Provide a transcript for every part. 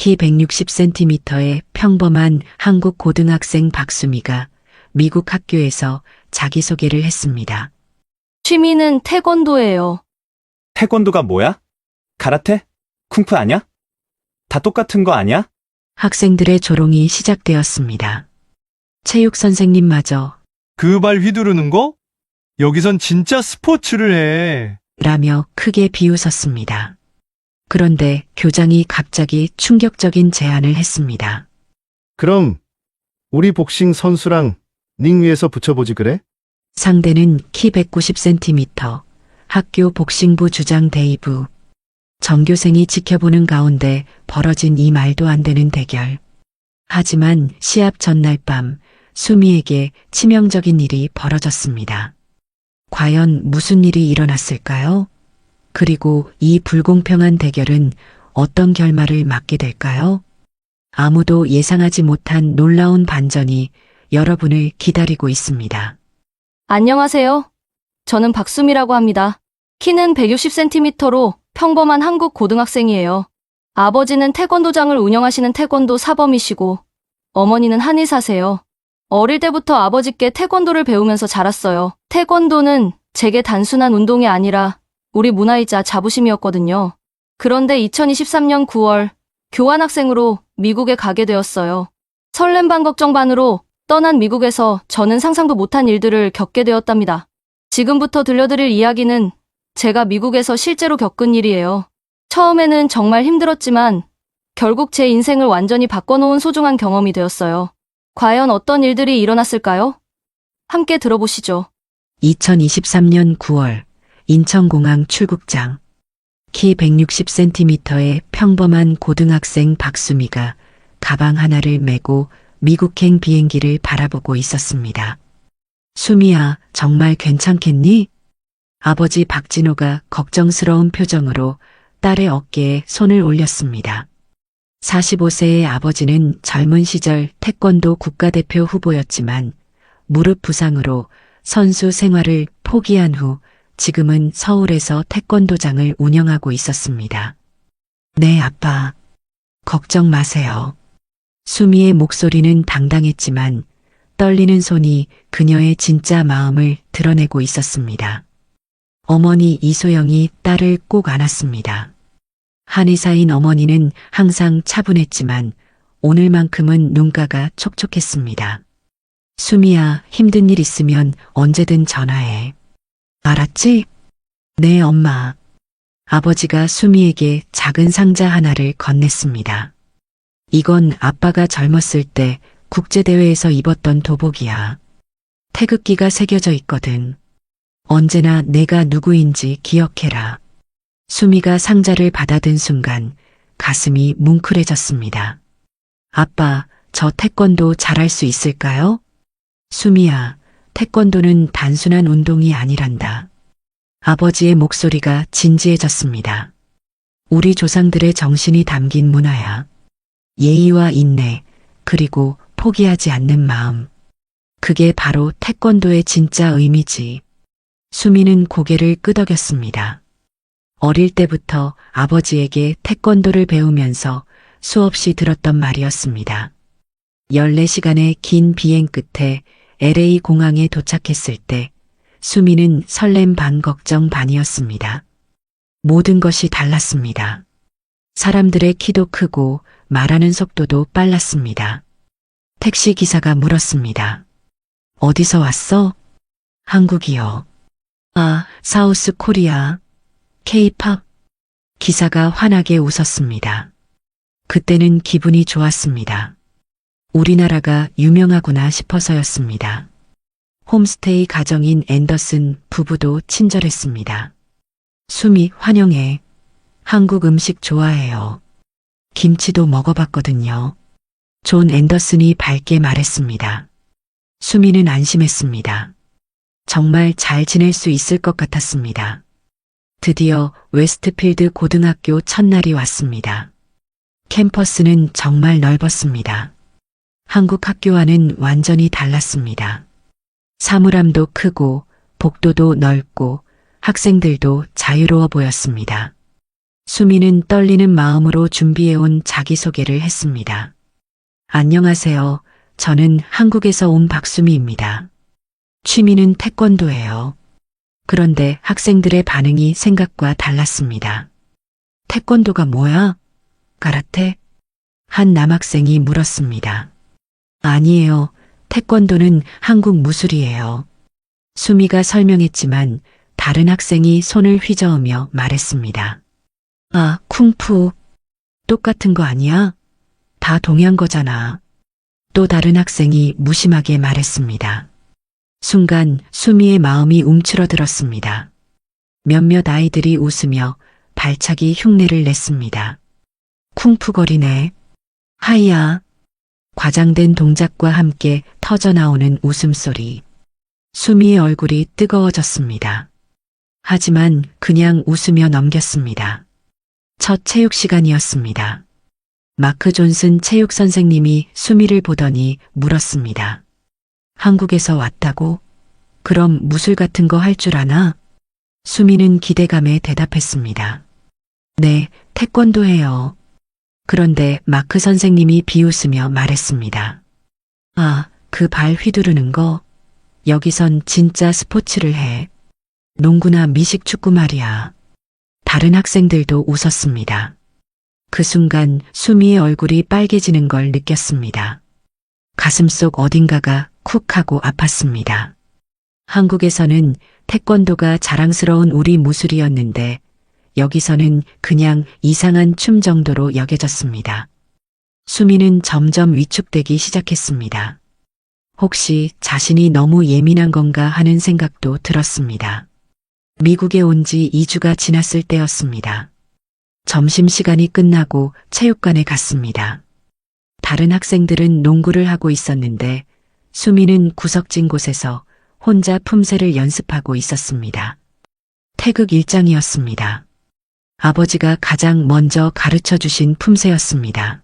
키 160cm의 평범한 한국 고등학생 박수미가 미국 학교에서 자기소개를 했습니다. 취미는 태권도예요. 태권도가 뭐야? 가라테? 쿵푸 아냐? 다 똑같은 거 아냐? 학생들의 조롱이 시작되었습니다. 체육 선생님마저 그 발 휘두르는 거? 여기선 진짜 스포츠를 해. 라며 크게 비웃었습니다. 그런데 교장이 갑자기 충격적인 제안을 했습니다. 그럼 우리 복싱 선수랑 링 위에서 붙여보지 그래? 상대는 키 190cm, 학교 복싱부 주장 데이브. 전교생이 지켜보는 가운데 벌어진 이 말도 안 되는 대결. 하지만 시합 전날 밤 수미에게 치명적인 일이 벌어졌습니다. 과연 무슨 일이 일어났을까요? 그리고 이 불공평한 대결은 어떤 결말을 맞게 될까요? 아무도 예상하지 못한 놀라운 반전이 여러분을 기다리고 있습니다. 안녕하세요. 저는 박수미라고 합니다. 키는 160cm로 평범한 한국 고등학생이에요. 아버지는 태권도장을 운영하시는 태권도 사범이시고 어머니는 한의사세요. 어릴 때부터 아버지께 태권도를 배우면서 자랐어요. 태권도는 제게 단순한 운동이 아니라 우리 문화이자 자부심이었거든요. 그런데 2023년 9월 교환학생으로 미국에 가게 되었어요. 설렘 반 걱정 반으로 떠난 미국에서 저는 상상도 못한 일들을 겪게 되었답니다. 지금부터 들려드릴 이야기는 제가 미국에서 실제로 겪은 일이에요. 처음에는 정말 힘들었지만 결국 제 인생을 완전히 바꿔놓은 소중한 경험이 되었어요. 과연 어떤 일들이 일어났을까요? 함께 들어보시죠. 2023년 9월 인천공항 출국장. 키 160cm의 평범한 고등학생 박수미가 가방 하나를 메고 미국행 비행기를 바라보고 있었습니다. 수미야, 정말 괜찮겠니? 아버지 박진호가 걱정스러운 표정으로 딸의 어깨에 손을 올렸습니다. 45세의 아버지는 젊은 시절 태권도 국가대표 후보였지만 무릎 부상으로 선수 생활을 포기한 후 지금은 서울에서 태권도장을 운영하고 있었습니다. 네, 아빠. 걱정 마세요. 수미의 목소리는 당당했지만 떨리는 손이 그녀의 진짜 마음을 드러내고 있었습니다. 어머니 이소영이 딸을 꼭 안았습니다. 한의사인 어머니는 항상 차분했지만 오늘만큼은 눈가가 촉촉했습니다. 수미야, 힘든 일 있으면 언제든 전화해. 알았지? 네, 엄마. 아버지가 수미에게 작은 상자 하나를 건넸습니다. 이건 아빠가 젊었을 때 국제대회에서 입었던 도복이야. 태극기가 새겨져 있거든. 언제나 내가 누구인지 기억해라. 수미가 상자를 받아든 순간 가슴이 뭉클해졌습니다. 아빠, 저 태권도 잘할 수 있을까요? 수미야, 태권도는 단순한 운동이 아니란다. 아버지의 목소리가 진지해졌습니다. 우리 조상들의 정신이 담긴 문화야. 예의와 인내, 그리고 포기하지 않는 마음. 그게 바로 태권도의 진짜 의미지. 수미는 고개를 끄덕였습니다. 어릴 때부터 아버지에게 태권도를 배우면서 수없이 들었던 말이었습니다. 14시간의 긴 비행 끝에 LA 공항에 도착했을 때 수미는 설렘 반 걱정 반이었습니다. 모든 것이 달랐습니다. 사람들의 키도 크고 말하는 속도도 빨랐습니다. 택시 기사가 물었습니다. 어디서 왔어? 한국이요. 아, 사우스 코리아. K-팝. 기사가 환하게 웃었습니다. 그때는 기분이 좋았습니다. 우리나라가 유명하구나 싶어서였습니다. 홈스테이 가정인 앤더슨 부부도 친절했습니다. 수미, 환영해. 한국 음식 좋아해요. 김치도 먹어봤거든요. 존 앤더슨이 밝게 말했습니다. 수미는 안심했습니다. 정말 잘 지낼 수 있을 것 같았습니다. 드디어 웨스트필드 고등학교 첫날이 왔습니다. 캠퍼스는 정말 넓었습니다. 한국 학교와는 완전히 달랐습니다. 사물함도 크고 복도도 넓고 학생들도 자유로워 보였습니다. 수미는 떨리는 마음으로 준비해온 자기소개를 했습니다. 안녕하세요. 저는 한국에서 온 박수미입니다. 취미는 태권도예요. 그런데 학생들의 반응이 생각과 달랐습니다. 태권도가 뭐야? 가라테? 한 남학생이 물었습니다. 아니에요. 태권도는 한국 무술이에요. 수미가 설명했지만 다른 학생이 손을 휘저으며 말했습니다. 아, 쿵푸. 똑같은 거 아니야? 다 동양 거잖아. 또 다른 학생이 무심하게 말했습니다. 순간 수미의 마음이 움츠러들었습니다. 몇몇 아이들이 웃으며 발차기 흉내를 냈습니다. 쿵푸거리네. 하이야. 과장된 동작과 함께 터져나오는 웃음소리. 수미의 얼굴이 뜨거워졌습니다. 하지만 그냥 웃으며 넘겼습니다. 첫 체육 시간이었습니다. 마크 존슨 체육 선생님이 수미를 보더니 물었습니다. 한국에서 왔다고? 그럼 무술 같은 거 할 줄 아나? 수미는 기대감에 대답했습니다. 네, 태권도 해요. 그런데 마크 선생님이 비웃으며 말했습니다. 아, 그 발 휘두르는 거? 여기선 진짜 스포츠를 해. 농구나 미식축구 말이야. 다른 학생들도 웃었습니다. 그 순간 수미의 얼굴이 빨개지는 걸 느꼈습니다. 가슴속 어딘가가 쿡 하고 아팠습니다. 한국에서는 태권도가 자랑스러운 우리 무술이었는데 여기서는 그냥 이상한 춤 정도로 여겨졌습니다. 수미는 점점 위축되기 시작했습니다. 혹시 자신이 너무 예민한 건가 하는 생각도 들었습니다. 미국에 온 지 2주가 지났을 때였습니다. 점심시간이 끝나고 체육관에 갔습니다. 다른 학생들은 농구를 하고 있었는데 수미는 구석진 곳에서 혼자 품새를 연습하고 있었습니다. 태극 일장이었습니다. 아버지가 가장 먼저 가르쳐 주신 품새였습니다.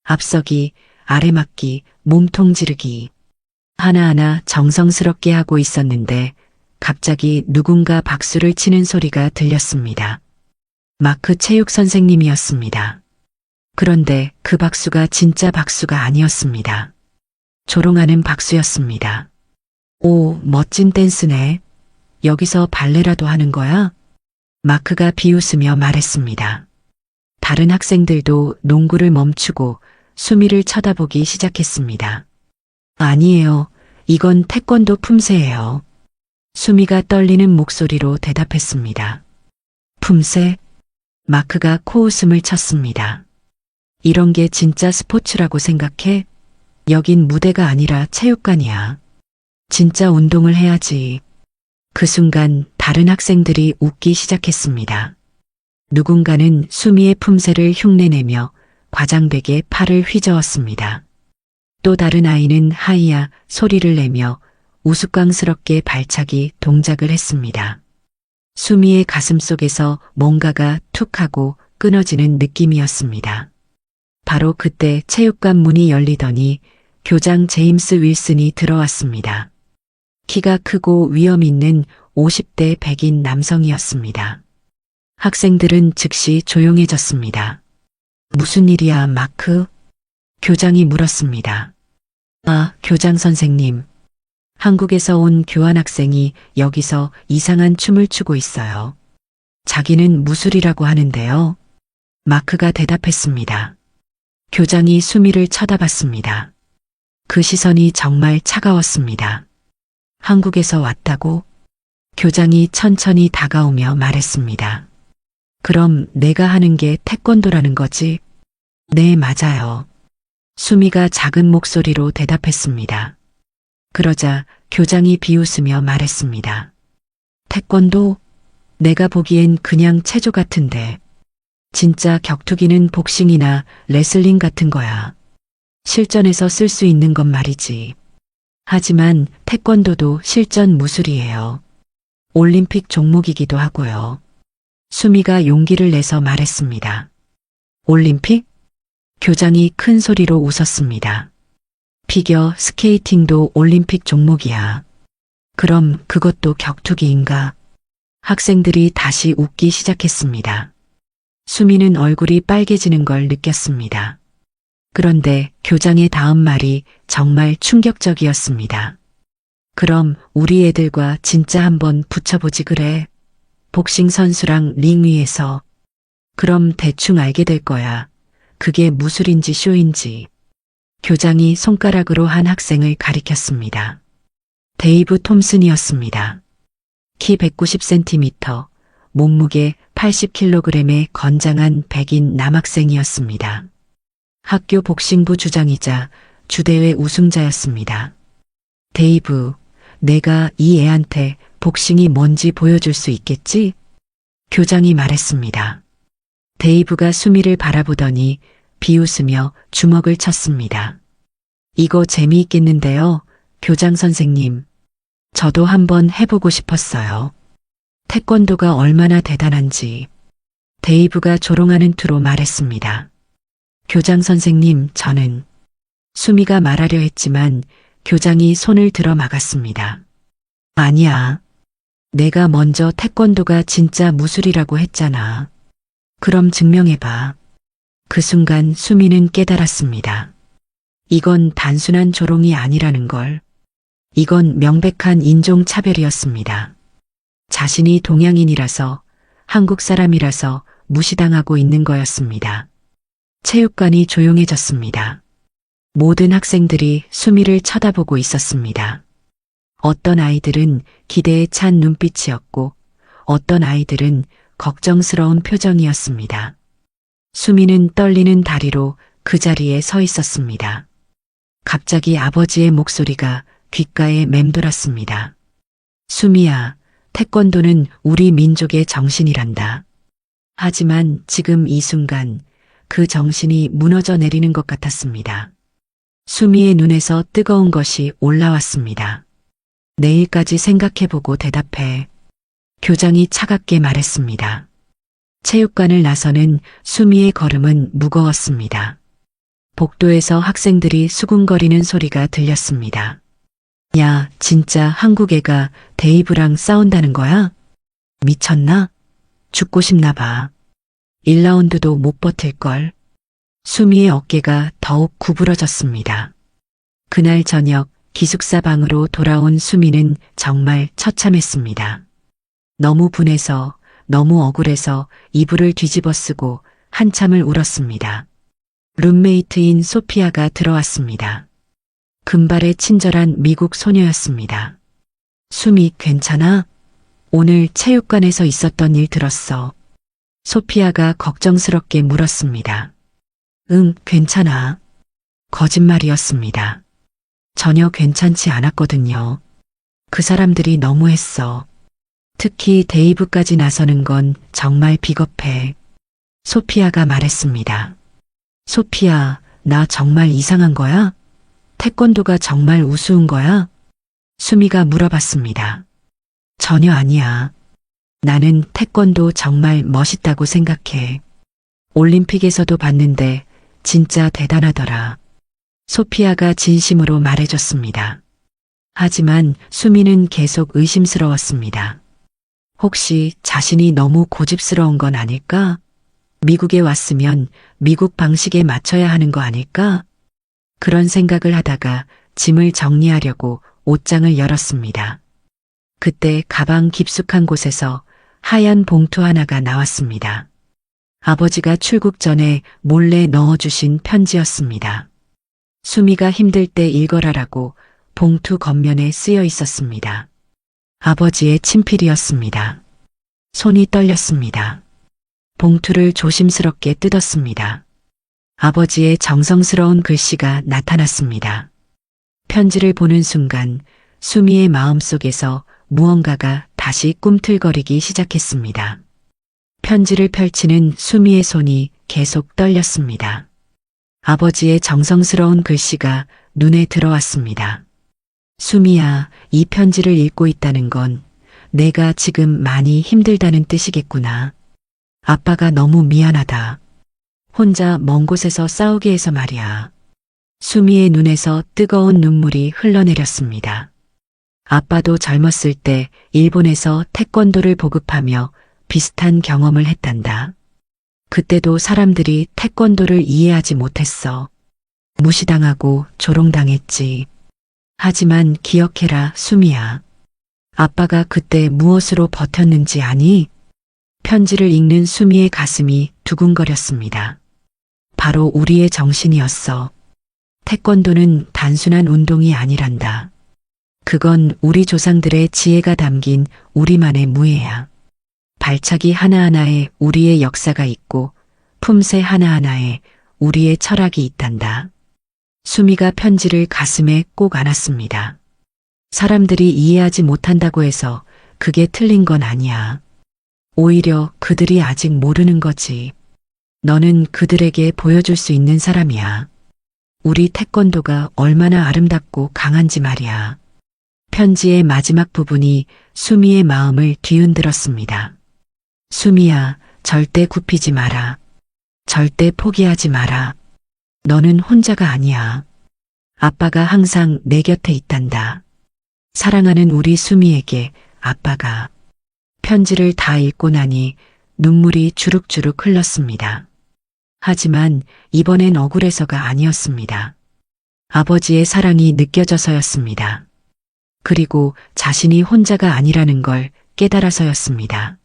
앞서기, 아래맞기, 몸통 지르기. 하나하나 정성스럽게 하고 있었는데 갑자기 누군가 박수를 치는 소리가 들렸습니다. 마크 체육 선생님이었습니다. 그런데 그 박수가 진짜 박수가 아니었습니다. 조롱하는 박수였습니다. 오, 멋진 댄스네. 여기서 발레라도 하는 거야? 마크가 비웃으며 말했습니다. 다른 학생들도 농구를 멈추고 수미를 쳐다보기 시작했습니다. 아니에요. 이건 태권도 품새예요. 수미가 떨리는 목소리로 대답했습니다. 품새? 마크가 코웃음을 쳤습니다. 이런 게 진짜 스포츠라고 생각해? 여긴 무대가 아니라 체육관이야. 진짜 운동을 해야지. 그 순간 다른 학생들이 웃기 시작했습니다. 누군가는 수미의 품새를 흉내내며 과장되게 팔을 휘저었습니다. 또 다른 아이는 하이야 소리를 내며 우스꽝스럽게 발차기 동작을 했습니다. 수미의 가슴속에서 뭔가가 툭 하고 끊어지는 느낌이었습니다. 바로 그때 체육관 문이 열리더니 교장 제임스 윌슨이 들어왔습니다. 키가 크고 위험 있는 50대 백인 남성이었습니다. 학생들은 즉시 조용해졌습니다. 무슨 일이야, 마크? 교장이 물었습니다. 아, 교장 선생님. 한국에서 온 교환학생이 여기서 이상한 춤을 추고 있어요. 자기는 무술이라고 하는데요. 마크가 대답했습니다. 교장이 수미를 쳐다봤습니다. 그 시선이 정말 차가웠습니다. 한국에서 왔다고? 교장이 천천히 다가오며 말했습니다. 그럼 내가 하는 게 태권도라는 거지? 네, 맞아요. 수미가 작은 목소리로 대답했습니다. 그러자 교장이 비웃으며 말했습니다. 태권도? 내가 보기엔 그냥 체조 같은데. 진짜 격투기는 복싱이나 레슬링 같은 거야. 실전에서 쓸 수 있는 건 말이지. 하지만 태권도도 실전 무술이에요. 올림픽 종목이기도 하고요. 수미가 용기를 내서 말했습니다. 올림픽? 교장이 큰 소리로 웃었습니다. 피겨 스케이팅도 올림픽 종목이야. 그럼 그것도 격투기인가? 학생들이 다시 웃기 시작했습니다. 수미는 얼굴이 빨개지는 걸 느꼈습니다. 그런데 교장의 다음 말이 정말 충격적이었습니다. 그럼 우리 애들과 진짜 한번 붙여보지 그래. 복싱 선수랑 링 위에서. 그럼 대충 알게 될 거야. 그게 무술인지 쇼인지. 교장이 손가락으로 한 학생을 가리켰습니다. 데이브 톰슨이었습니다. 키 190cm, 몸무게 80kg의 건장한 백인 남학생이었습니다. 학교 복싱부 주장이자 주대회 우승자였습니다. 데이브, 내가 이 애한테 복싱이 뭔지 보여줄 수 있겠지? 교장이 말했습니다. 데이브가 수미를 바라보더니 비웃으며 주먹을 쳤습니다. 이거 재미있겠는데요, 교장 선생님. 저도 한번 해보고 싶었어요. 태권도가 얼마나 대단한지. 데이브가 조롱하는 투로 말했습니다. 교장 선생님, 저는. 수미가 말하려 했지만 교장이 손을 들어 막았습니다. 아니야. 내가 먼저 태권도가 진짜 무술이라고 했잖아. 그럼 증명해봐. 그 순간 수미는 깨달았습니다. 이건 단순한 조롱이 아니라는 걸. 이건 명백한 인종차별이었습니다. 자신이 동양인이라서, 한국 사람이라서 무시당하고 있는 거였습니다. 체육관이 조용해졌습니다. 모든 학생들이 수미를 쳐다보고 있었습니다. 어떤 아이들은 기대에 찬 눈빛이었고, 어떤 아이들은 걱정스러운 표정이었습니다. 수미는 떨리는 다리로 그 자리에 서 있었습니다. 갑자기 아버지의 목소리가 귓가에 맴돌았습니다. 수미야, 태권도는 우리 민족의 정신이란다. 하지만 지금 이 순간 그 정신이 무너져 내리는 것 같았습니다. 수미의 눈에서 뜨거운 것이 올라왔습니다. 내일까지 생각해보고 대답해. 교장이 차갑게 말했습니다. 체육관을 나서는 수미의 걸음은 무거웠습니다. 복도에서 학생들이 수군거리는 소리가 들렸습니다. 야, 진짜 한국 애가 데이브랑 싸운다는 거야? 미쳤나? 죽고 싶나 봐. 1라운드도 못 버틸걸. 수미의 어깨가 더욱 구부러졌습니다. 그날 저녁 기숙사 방으로 돌아온 수미는 정말 처참했습니다. 너무 분해서, 너무 억울해서 이불을 뒤집어 쓰고 한참을 울었습니다. 룸메이트인 소피아가 들어왔습니다. 금발의 친절한 미국 소녀였습니다. 수미, 괜찮아? 오늘 체육관에서 있었던 일 들었어. 소피아가 걱정스럽게 물었습니다. 응, 괜찮아. 거짓말이었습니다. 전혀 괜찮지 않았거든요. 그 사람들이 너무했어. 특히 데이브까지 나서는 건 정말 비겁해. 소피아가 말했습니다. 소피아, 나 정말 이상한 거야? 태권도가 정말 우스운 거야? 수미가 물어봤습니다. 전혀 아니야. 나는 태권도 정말 멋있다고 생각해. 올림픽에서도 봤는데 진짜 대단하더라. 소피아가 진심으로 말해줬습니다. 하지만 수미는 계속 의심스러웠습니다. 혹시 자신이 너무 고집스러운 건 아닐까? 미국에 왔으면 미국 방식에 맞춰야 하는 거 아닐까? 그런 생각을 하다가 짐을 정리하려고 옷장을 열었습니다. 그때 가방 깊숙한 곳에서 하얀 봉투 하나가 나왔습니다. 아버지가 출국 전에 몰래 넣어주신 편지였습니다. 수미가 힘들 때 읽어라라고 봉투 겉면에 쓰여 있었습니다. 아버지의 친필이었습니다. 손이 떨렸습니다. 봉투를 조심스럽게 뜯었습니다. 아버지의 정성스러운 글씨가 나타났습니다. 편지를 보는 순간 수미의 마음속에서 무언가가 다시 꿈틀거리기 시작했습니다. 편지를 펼치는 수미의 손이 계속 떨렸습니다. 아버지의 정성스러운 글씨가 눈에 들어왔습니다. 수미야, 이 편지를 읽고 있다는 건 내가 지금 많이 힘들다는 뜻이겠구나. 아빠가 너무 미안하다. 혼자 먼 곳에서 싸우게 해서 말이야. 수미의 눈에서 뜨거운 눈물이 흘러내렸습니다. 아빠도 젊었을 때 일본에서 태권도를 보급하며 비슷한 경험을 했단다. 그때도 사람들이 태권도를 이해하지 못했어. 무시당하고 조롱당했지. 하지만 기억해라, 수미야. 아빠가 그때 무엇으로 버텼는지 아니? 편지를 읽는 수미의 가슴이 두근거렸습니다. 바로 우리의 정신이었어. 태권도는 단순한 운동이 아니란다. 그건 우리 조상들의 지혜가 담긴 우리만의 무예야. 발차기 하나하나에 우리의 역사가 있고 품새 하나하나에 우리의 철학이 있단다. 수미가 편지를 가슴에 꼭 안았습니다. 사람들이 이해하지 못한다고 해서 그게 틀린 건 아니야. 오히려 그들이 아직 모르는 거지. 너는 그들에게 보여줄 수 있는 사람이야. 우리 태권도가 얼마나 아름답고 강한지 말이야. 편지의 마지막 부분이 수미의 마음을 뒤흔들었습니다. 수미야, 절대 굽히지 마라. 절대 포기하지 마라. 너는 혼자가 아니야. 아빠가 항상 내 곁에 있단다. 사랑하는 우리 수미에게 아빠가. 편지를 다 읽고 나니 눈물이 주룩주룩 흘렀습니다. 하지만 이번엔 억울해서가 아니었습니다. 아버지의 사랑이 느껴져서였습니다. 그리고 자신이 혼자가 아니라는 걸 깨달아서였습니다.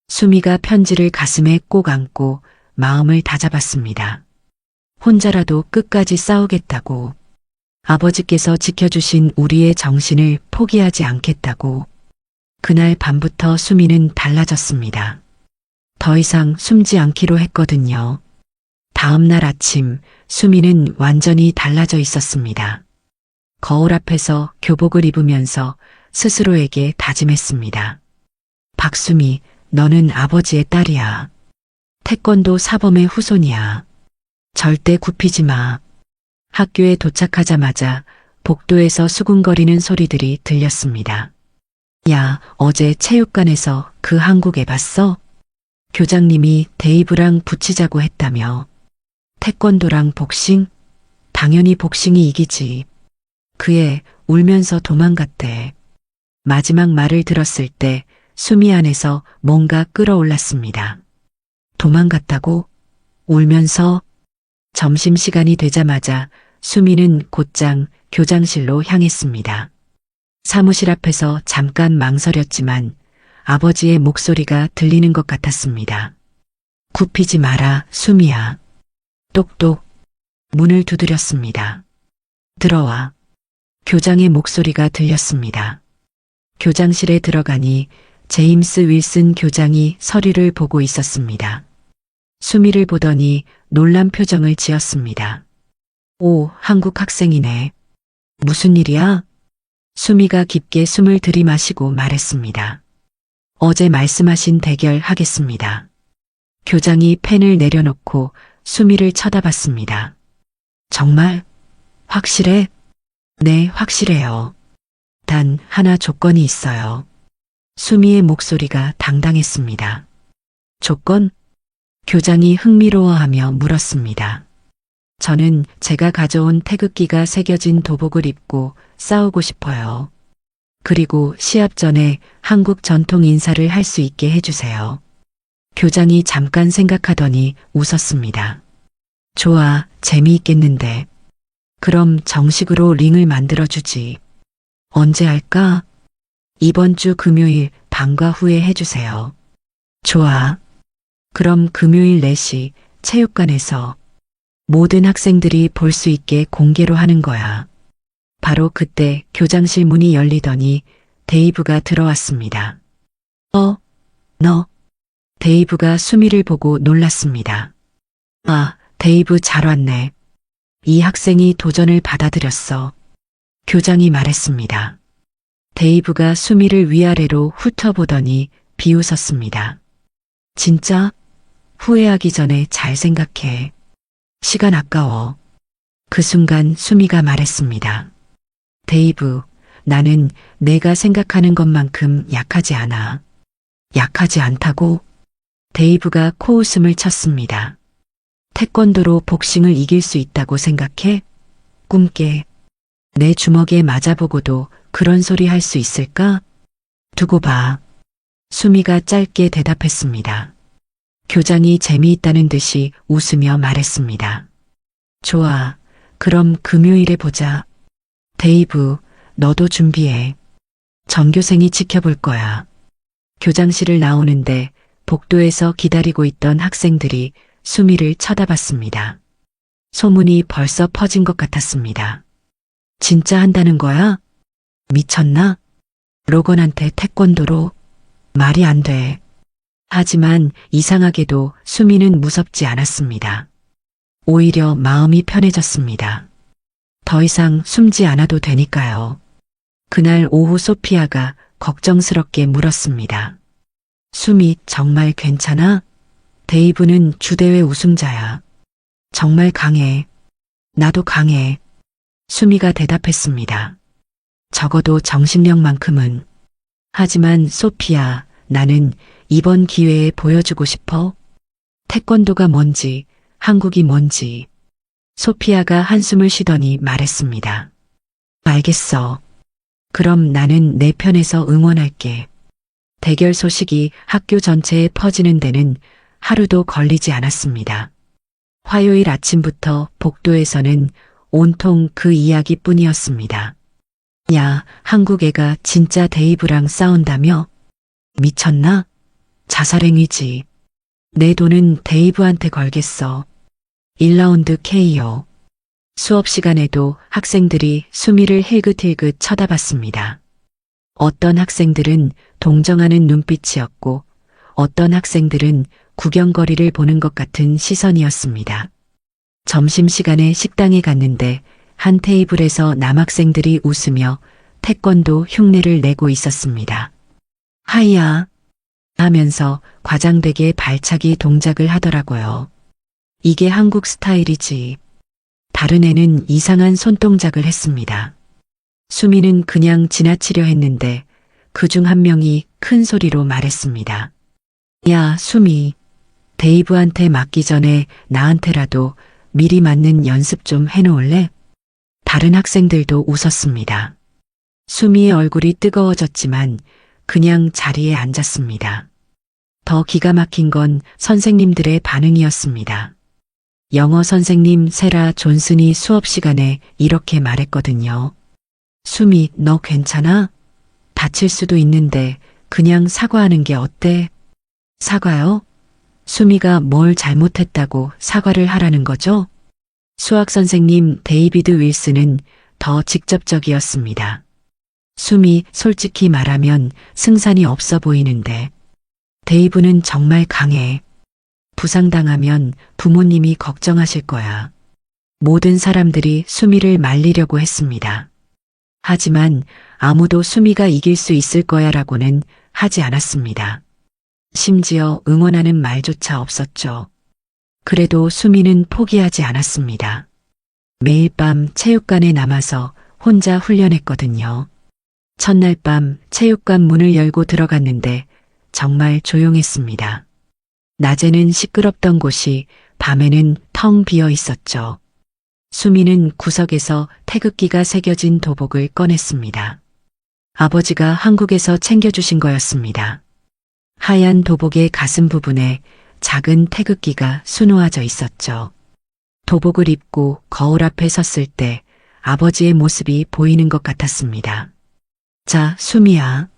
수미가 편지를 가슴에 꼭 안고 마음을 다잡았습니다. 혼자라도 끝까지 싸우겠다고. 아버지께서 지켜주신 우리의 정신을 포기하지 않겠다고. 그날 밤부터 수미는 달라졌습니다. 더 이상 숨지 않기로 했거든요. 다음 날 아침 수미는 완전히 달라져 있었습니다. 거울 앞에서 교복을 입으면서 스스로에게 다짐했습니다. 박수미, 너는 아버지의 딸이야. 태권도 사범의 후손이야. 절대 굽히지 마. 학교에 도착하자마자 복도에서 수군거리는 소리들이 들렸습니다. 야, 어제 체육관에서 그 한국 애 봤어? 교장님이 데이브랑 붙이자고 했다며. 태권도랑 복싱? 당연히 복싱이 이기지. 그 애 울면서 도망갔대. 마지막 말을 들었을 때 수미 안에서 뭔가 끌어올랐습니다. 도망갔다고? 울면서? 점심시간이 되자마자 수미는 곧장 교장실로 향했습니다. 사무실 앞에서 잠깐 망설였지만 아버지의 목소리가 들리는 것 같았습니다. 굽히지 마라, 수미야. 똑똑. 문을 두드렸습니다. 들어와. 교장의 목소리가 들렸습니다. 교장실에 들어가니 제임스 윌슨 교장이 서류를 보고 있었습니다. 수미를 보더니 놀란 표정을 지었습니다. 오, 한국 학생이네. 무슨 일이야? 수미가 깊게 숨을 들이마시고 말했습니다. 어제 말씀하신 대결 하겠습니다. 교장이 펜을 내려놓고 수미를 쳐다봤습니다. 정말? 확실해? 네, 확실해요. 단 하나 조건이 있어요. 수미의 목소리가 당당했습니다. 조건? 교장이 흥미로워하며 물었습니다. 저는 제가 가져온 태극기가 새겨진 도복을 입고 싸우고 싶어요. 그리고 시합 전에 한국 전통 인사를 할 수 있게 해주세요. 교장이 잠깐 생각하더니 웃었습니다. 좋아, 재미있겠는데. 그럼 정식으로 링을 만들어주지. 언제 할까? 이번 주 금요일 방과 후에 해주세요. 좋아. 그럼 금요일 4시 체육관에서 모든 학생들이 볼 수 있게 공개로 하는 거야. 바로 그때 교장실 문이 열리더니 데이브가 들어왔습니다. 너. 데이브가 수미를 보고 놀랐습니다. 아, 데이브 잘 왔네. 이 학생이 도전을 받아들였어. 교장이 말했습니다. 데이브가 수미를 위아래로 훑어보더니 비웃었습니다. 진짜? 후회하기 전에 잘 생각해. 시간 아까워. 그 순간 수미가 말했습니다. 데이브, 나는 내가 생각하는 것만큼 약하지 않아. 약하지 않다고? 데이브가 코웃음을 쳤습니다. 태권도로 복싱을 이길 수 있다고 생각해? 꿈깨. 내 주먹에 맞아보고도 그런 소리 할 수 있을까? 두고 봐. 수미가 짧게 대답했습니다. 교장이 재미있다는 듯이 웃으며 말했습니다. 좋아. 그럼 금요일에 보자. 데이브, 너도 준비해. 전교생이 지켜볼 거야. 교장실을 나오는데 복도에서 기다리고 있던 학생들이 수미를 쳐다봤습니다. 소문이 벌써 퍼진 것 같았습니다. 진짜 한다는 거야? 미쳤나? 로건한테 태권도로? 말이 안 돼. 하지만 이상하게도 수미는 무섭지 않았습니다. 오히려 마음이 편해졌습니다. 더 이상 숨지 않아도 되니까요. 그날 오후 소피아가 걱정스럽게 물었습니다. 수미 정말 괜찮아? 데이브는 주대회 우승자야. 정말 강해. 나도 강해. 수미가 대답했습니다. 적어도 정신력만큼은. 하지만 소피아, 나는 이번 기회에 보여주고 싶어. 태권도가 뭔지, 한국이 뭔지. 소피아가 한숨을 쉬더니 말했습니다. 알겠어. 그럼 나는 내 편에서 응원할게. 대결 소식이 학교 전체에 퍼지는 데는 하루도 걸리지 않았습니다. 화요일 아침부터 복도에서는 온통 그 이야기뿐이었습니다. 야, 한국 애가 진짜 데이브랑 싸운다며? 미쳤나? 자살행위지. 내 돈은 데이브한테 걸겠어. 1라운드 KO. 수업 시간에도 학생들이 수미를 힐긋힐긋 쳐다봤습니다. 어떤 학생들은 동정하는 눈빛이었고 어떤 학생들은 구경거리를 보는 것 같은 시선이었습니다. 점심시간에 식당에 갔는데 한 테이블에서 남학생들이 웃으며 태권도 흉내를 내고 있었습니다. 하이야 하면서 과장되게 발차기 동작을 하더라고요. 이게 한국 스타일이지. 다른 애는 이상한 손동작을 했습니다. 수미는 그냥 지나치려 했는데 그중 한 명이 큰 소리로 말했습니다. 야, 수미. 데이브한테 맞기 전에 나한테라도 미리 맞는 연습 좀 해놓을래? 다른 학생들도 웃었습니다. 수미의 얼굴이 뜨거워졌지만 그냥 자리에 앉았습니다. 더 기가 막힌 건 선생님들의 반응이었습니다. 영어 선생님 세라 존슨이 수업 시간에 이렇게 말했거든요. 수미, 너 괜찮아? 다칠 수도 있는데 그냥 사과하는 게 어때? 사과요? 수미가 뭘 잘못했다고 사과를 하라는 거죠? 수학 선생님 데이비드 윌슨은 더 직접적이었습니다. 수미, 솔직히 말하면 승산이 없어 보이는데 데이브는 정말 강해. 부상당하면 부모님이 걱정하실 거야. 모든 사람들이 수미를 말리려고 했습니다. 하지만 아무도 수미가 이길 수 있을 거야라고는 하지 않았습니다. 심지어 응원하는 말조차 없었죠. 그래도 수미는 포기하지 않았습니다. 매일 밤 체육관에 남아서 혼자 훈련했거든요. 첫날 밤 체육관 문을 열고 들어갔는데 정말 조용했습니다. 낮에는 시끄럽던 곳이 밤에는 텅 비어 있었죠. 수미는 구석에서 태극기가 새겨진 도복을 꺼냈습니다. 아버지가 한국에서 챙겨주신 거였습니다. 하얀 도복의 가슴 부분에 작은 태극기가 수놓아져 있었죠. 도복을 입고 거울 앞에 섰을 때 아버지의 모습이 보이는 것 같았습니다. 자, 수미야.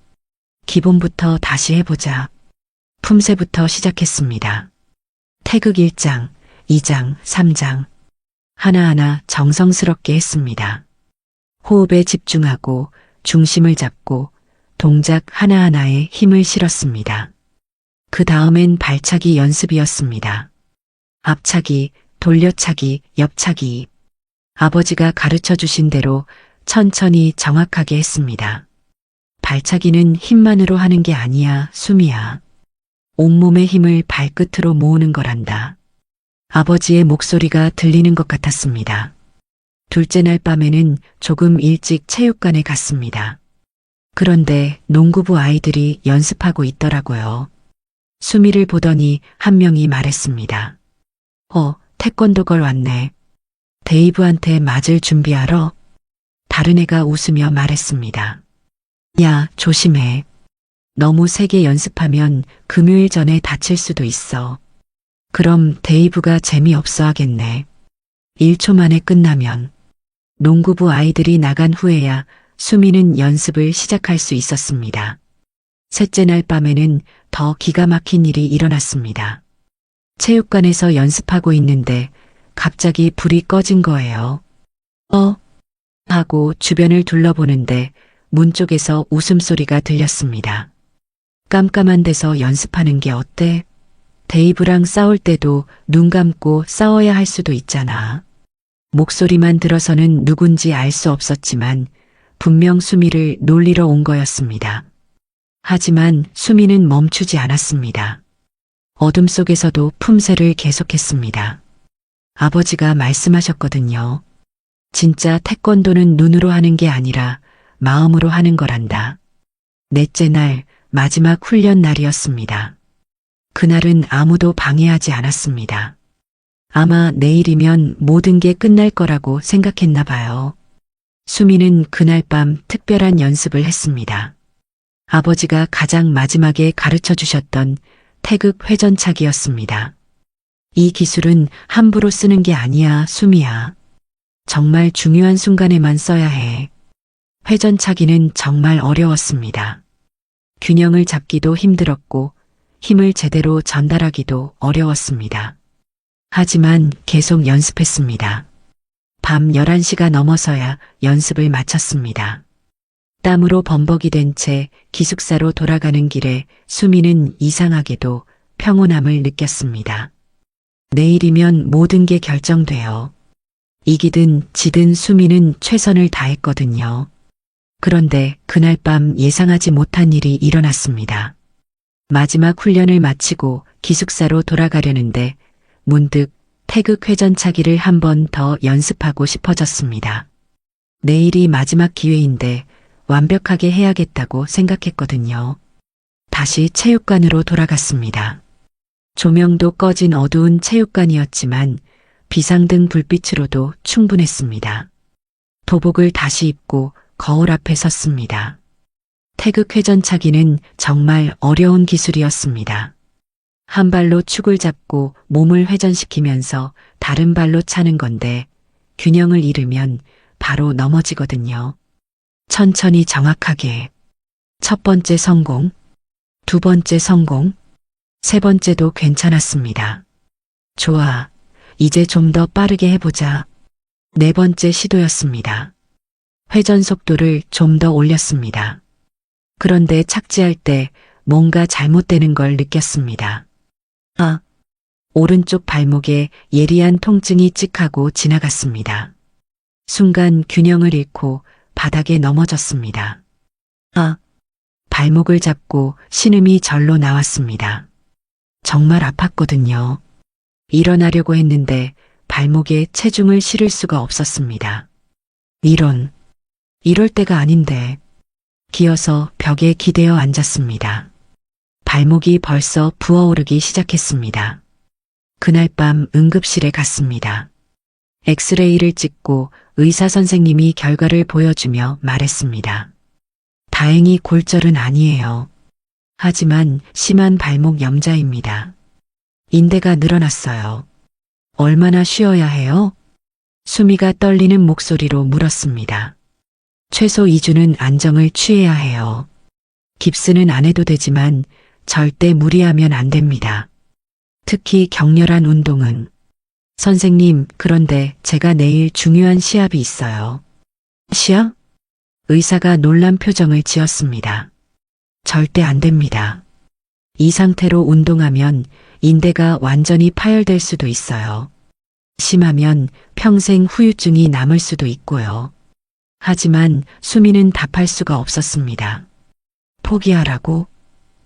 기본부터 다시 해보자. 품새부터 시작했습니다. 태극 1장, 2장, 3장. 하나하나 정성스럽게 했습니다. 호흡에 집중하고 중심을 잡고 동작 하나하나에 힘을 실었습니다. 그 다음엔 발차기 연습이었습니다. 앞차기, 돌려차기, 옆차기. 아버지가 가르쳐 주신 대로 천천히 정확하게 했습니다. 발차기는 힘만으로 하는 게 아니야, 수미야. 온몸의 힘을 발끝으로 모으는 거란다. 아버지의 목소리가 들리는 것 같았습니다. 둘째 날 밤에는 조금 일찍 체육관에 갔습니다. 그런데 농구부 아이들이 연습하고 있더라고요. 수미를 보더니 한 명이 말했습니다. 태권도 걸 왔네. 데이브한테 맞을 준비하러? 다른 애가 웃으며 말했습니다. 야, 조심해. 너무 세게 연습하면 금요일 전에 다칠 수도 있어. 그럼 데이브가 재미없어 하겠네. 1초 만에 끝나면. 농구부 아이들이 나간 후에야 수미는 연습을 시작할 수 있었습니다. 셋째 날 밤에는 더 기가 막힌 일이 일어났습니다. 체육관에서 연습하고 있는데 갑자기 불이 꺼진 거예요. 하고 주변을 둘러보는데 문 쪽에서 웃음소리가 들렸습니다. 깜깜한 데서 연습하는 게 어때? 데이브랑 싸울 때도 눈 감고 싸워야 할 수도 있잖아. 목소리만 들어서는 누군지 알 수 없었지만 분명 수미를 놀리러 온 거였습니다. 하지만 수미는 멈추지 않았습니다. 어둠 속에서도 품새를 계속했습니다. 아버지가 말씀하셨거든요. 진짜 태권도는 눈으로 하는 게 아니라 마음으로 하는 거란다. 넷째 날 마지막 훈련 날이었습니다. 그날은 아무도 방해하지 않았습니다. 아마 내일이면 모든 게 끝날 거라고 생각했나 봐요. 수미는 그날 밤 특별한 연습을 했습니다. 아버지가 가장 마지막에 가르쳐 주셨던 태극 회전차기였습니다. 이 기술은 함부로 쓰는 게 아니야, 수미야. 정말 중요한 순간에만 써야 해. 회전차기는 정말 어려웠습니다. 균형을 잡기도 힘들었고 힘을 제대로 전달하기도 어려웠습니다. 하지만 계속 연습했습니다. 밤 11시가 넘어서야 연습을 마쳤습니다. 땀으로 범벅이 된 채 기숙사로 돌아가는 길에 수미는 이상하게도 평온함을 느꼈습니다. 내일이면 모든 게 결정돼요. 이기든 지든 수미는 최선을 다했거든요. 그런데 그날 밤 예상하지 못한 일이 일어났습니다. 마지막 훈련을 마치고 기숙사로 돌아가려는데 문득 태극 회전차기를 한 번 더 연습하고 싶어졌습니다. 내일이 마지막 기회인데 완벽하게 해야겠다고 생각했거든요. 다시 체육관으로 돌아갔습니다. 조명도 꺼진 어두운 체육관이었지만 비상등 불빛으로도 충분했습니다. 도복을 다시 입고 거울 앞에 섰습니다. 태극 회전차기는 정말 어려운 기술이었습니다. 한 발로 축을 잡고 몸을 회전시키면서 다른 발로 차는 건데 균형을 잃으면 바로 넘어지거든요. 천천히 정확하게. 첫 번째 성공, 두 번째 성공, 세 번째도 괜찮았습니다. 좋아. 이제 좀 더 빠르게 해보자. 네 번째 시도였습니다. 회전 속도를 좀 더 올렸습니다. 그런데 착지할 때 뭔가 잘못되는 걸 느꼈습니다. 오른쪽 발목에 예리한 통증이 찍하고 지나갔습니다. 순간 균형을 잃고 바닥에 넘어졌습니다. 발목을 잡고 신음이 절로 나왔습니다. 정말 아팠거든요. 일어나려고 했는데 발목에 체중을 실을 수가 없었습니다. 이럴 때가 아닌데. 기어서 벽에 기대어 앉았습니다. 발목이 벌써 부어오르기 시작했습니다. 그날 밤 응급실에 갔습니다. 엑스레이를 찍고 의사 선생님이 결과를 보여주며 말했습니다. 다행히 골절은 아니에요. 하지만 심한 발목 염좌입니다. 인대가 늘어났어요. 얼마나 쉬어야 해요? 수미가 떨리는 목소리로 물었습니다. 최소 2주는 안정을 취해야 해요. 깁스는 안 해도 되지만 절대 무리하면 안 됩니다. 특히 격렬한 운동은. 선생님, 그런데 제가 내일 중요한 시합이 있어요. 시합? 의사가 놀란 표정을 지었습니다. 절대 안 됩니다. 이 상태로 운동하면 인대가 완전히 파열될 수도 있어요. 심하면 평생 후유증이 남을 수도 있고요. 하지만 수미는 답할 수가 없었습니다. 포기하라고?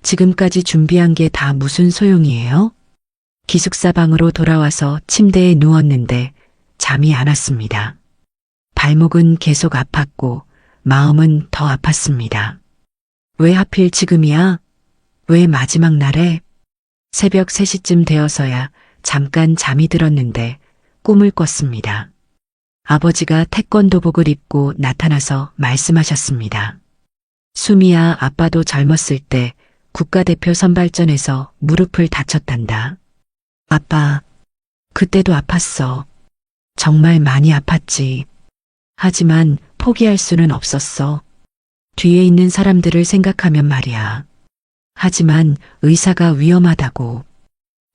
지금까지 준비한 게 다 무슨 소용이에요? 기숙사 방으로 돌아와서 침대에 누웠는데 잠이 안 왔습니다. 발목은 계속 아팠고 마음은 더 아팠습니다. 왜 하필 지금이야? 왜 마지막 날에? 새벽 3시쯤 되어서야 잠깐 잠이 들었는데 꿈을 꿨습니다. 아버지가 태권도복을 입고 나타나서 말씀하셨습니다. 수미야, 아빠도 젊었을 때 국가대표 선발전에서 무릎을 다쳤단다. 아빠, 그때도 아팠어. 정말 많이 아팠지. 하지만 포기할 수는 없었어. 뒤에 있는 사람들을 생각하면 말이야. 하지만 의사가 위험하다고.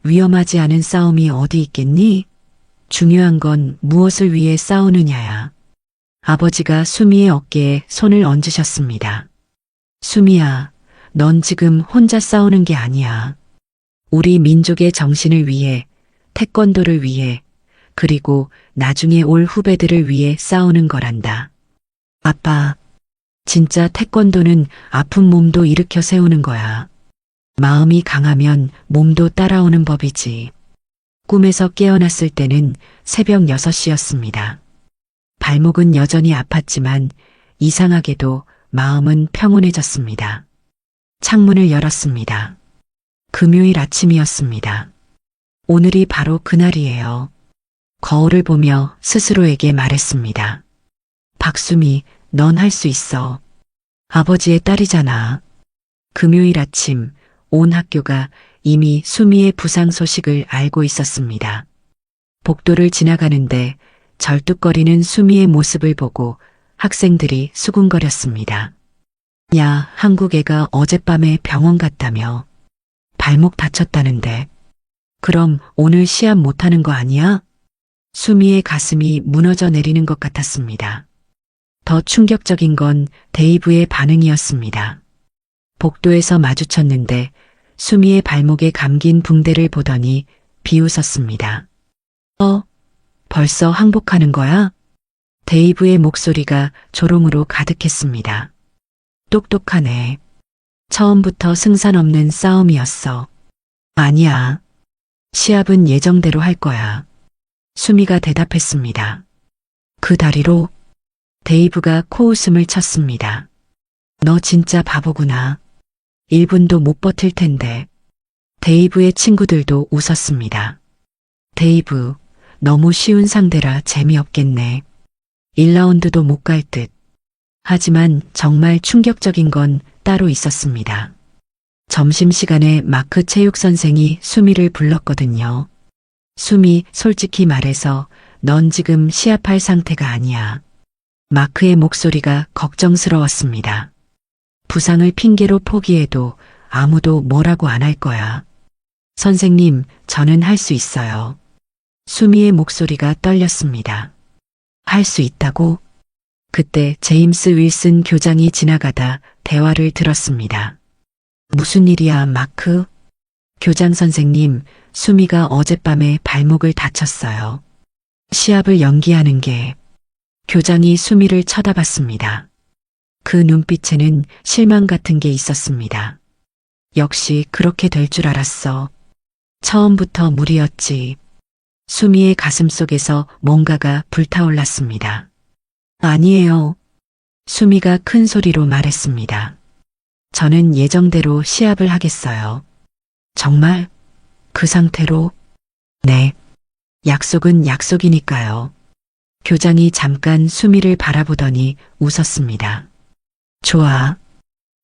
위험하지 않은 싸움이 어디 있겠니? 중요한 건 무엇을 위해 싸우느냐야. 아버지가 수미의 어깨에 손을 얹으셨습니다. 수미야, 넌 지금 혼자 싸우는 게 아니야. 우리 민족의 정신을 위해, 태권도를 위해, 그리고 나중에 올 후배들을 위해 싸우는 거란다. 아빠, 진짜 태권도는 아픈 몸도 일으켜 세우는 거야. 마음이 강하면 몸도 따라오는 법이지. 꿈에서 깨어났을 때는 새벽 6시였습니다. 발목은 여전히 아팠지만 이상하게도 마음은 평온해졌습니다. 창문을 열었습니다. 금요일 아침이었습니다. 오늘이 바로 그날이에요. 거울을 보며 스스로에게 말했습니다. 박수미, 넌 할 수 있어. 아버지의 딸이잖아. 금요일 아침, 온 학교가 이미 수미의 부상 소식을 알고 있었습니다. 복도를 지나가는데 절뚝거리는 수미의 모습을 보고 학생들이 수군거렸습니다. 야, 한국 애가 어젯밤에 병원 갔다며. 발목 다쳤다는데. 그럼 오늘 시합 못하는 거 아니야? 수미의 가슴이 무너져 내리는 것 같았습니다. 더 충격적인 건 데이브의 반응이었습니다. 복도에서 마주쳤는데 수미의 발목에 감긴 붕대를 보더니 비웃었습니다. 벌써 항복하는 거야? 데이브의 목소리가 조롱으로 가득했습니다. 똑똑하네. 처음부터 승산 없는 싸움이었어. 아니야. 시합은 예정대로 할 거야. 수미가 대답했습니다. 그 다리로 데이브가 코웃음을 쳤습니다. 너 진짜 바보구나. 1분도 못 버틸 텐데. 데이브의 친구들도 웃었습니다. 데이브, 너무 쉬운 상대라 재미없겠네. 1라운드도 못 갈 듯. 하지만 정말 충격적인 건 따로 있었습니다. 점심시간에 마크 체육선생이 수미를 불렀거든요. 수미, 솔직히 말해서 넌 지금 시합할 상태가 아니야. 마크의 목소리가 걱정스러웠습니다. 부상을 핑계로 포기해도 아무도 뭐라고 안 할 거야. 선생님, 저는 할 수 있어요. 수미의 목소리가 떨렸습니다. 할 수 있다고? 그때 제임스 윌슨 교장이 지나가다 대화를 들었습니다. 무슨 일이야, 마크? 교장 선생님, 수미가 어젯밤에 발목을 다쳤어요. 시합을 연기하는 게. 교장이 수미를 쳐다봤습니다. 그 눈빛에는 실망 같은 게 있었습니다. 역시 그렇게 될 줄 알았어. 처음부터 무리였지. 수미의 가슴 속에서 뭔가가 불타올랐습니다. 아니에요. 수미가 큰 소리로 말했습니다. 저는 예정대로 시합을 하겠어요. 정말? 그 상태로? 네. 약속은 약속이니까요. 교장이 잠깐 수미를 바라보더니 웃었습니다. 좋아.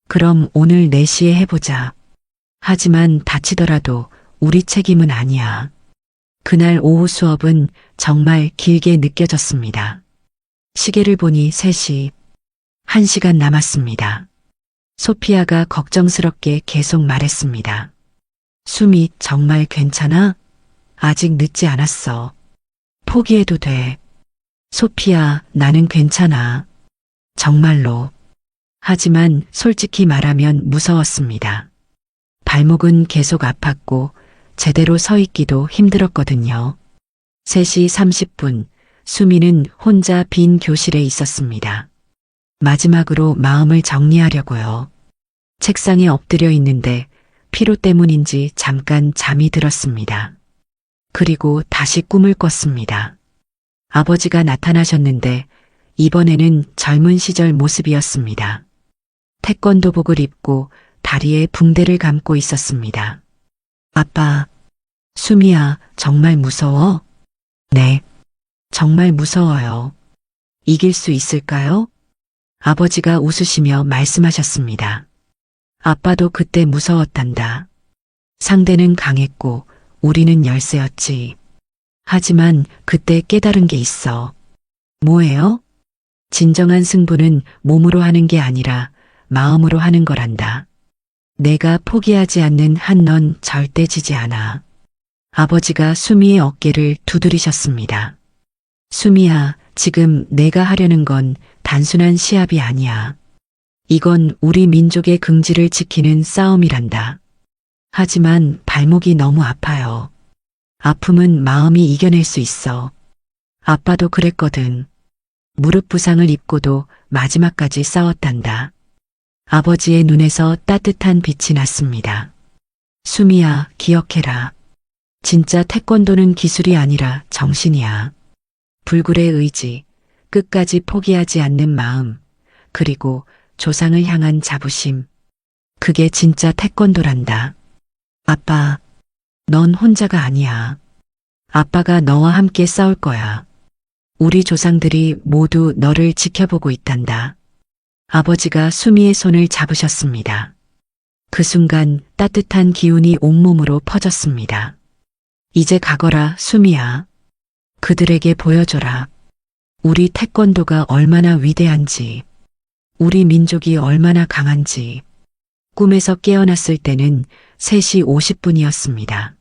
그럼 오늘 4시에 해보자. 하지만 다치더라도 우리 책임은 아니야. 그날 오후 수업은 정말 길게 느껴졌습니다. 시계를 보니 3시. 1시간 남았습니다. 소피아가 걱정스럽게 계속 말했습니다. 수미, 정말 괜찮아? 아직 늦지 않았어. 포기해도 돼. 소피아, 나는 괜찮아. 정말로. 하지만 솔직히 말하면 무서웠습니다. 발목은 계속 아팠고 제대로 서 있기도 힘들었거든요. 3시 30분, 수미는 혼자 빈 교실에 있었습니다. 마지막으로 마음을 정리하려고요. 책상에 엎드려 있는데 피로 때문인지 잠깐 잠이 들었습니다. 그리고 다시 꿈을 꿨습니다. 아버지가 나타나셨는데 이번에는 젊은 시절 모습이었습니다. 태권도복을 입고 다리에 붕대를 감고 있었습니다. 아빠, 수미야, 정말 무서워? 네, 정말 무서워요. 이길 수 있을까요? 아버지가 웃으시며 말씀하셨습니다. 아빠도 그때 무서웠단다. 상대는 강했고 우리는 열세였지. 하지만 그때 깨달은 게 있어. 뭐예요? 진정한 승부는 몸으로 하는 게 아니라 마음으로 하는 거란다. 내가 포기하지 않는 한 넌 절대 지지 않아. 아버지가 수미의 어깨를 두드리셨습니다. 수미야, 지금 내가 하려는 건 단순한 시합이 아니야. 이건 우리 민족의 긍지를 지키는 싸움이란다. 하지만 발목이 너무 아파요. 아픔은 마음이 이겨낼 수 있어. 아빠도 그랬거든. 무릎 부상을 입고도 마지막까지 싸웠단다. 아버지의 눈에서 따뜻한 빛이 났습니다. 수미야, 기억해라. 진짜 태권도는 기술이 아니라 정신이야. 불굴의 의지, 끝까지 포기하지 않는 마음, 그리고 조상을 향한 자부심. 그게 진짜 태권도란다. 아빠, 넌 혼자가 아니야. 아빠가 너와 함께 싸울 거야. 우리 조상들이 모두 너를 지켜보고 있단다. 아버지가 수미의 손을 잡으셨습니다. 그 순간 따뜻한 기운이 온몸으로 퍼졌습니다. 이제 가거라, 수미야. 그들에게 보여줘라. 우리 태권도가 얼마나 위대한지, 우리 민족이 얼마나 강한지. 꿈에서 깨어났을 때는 3시 50분이었습니다.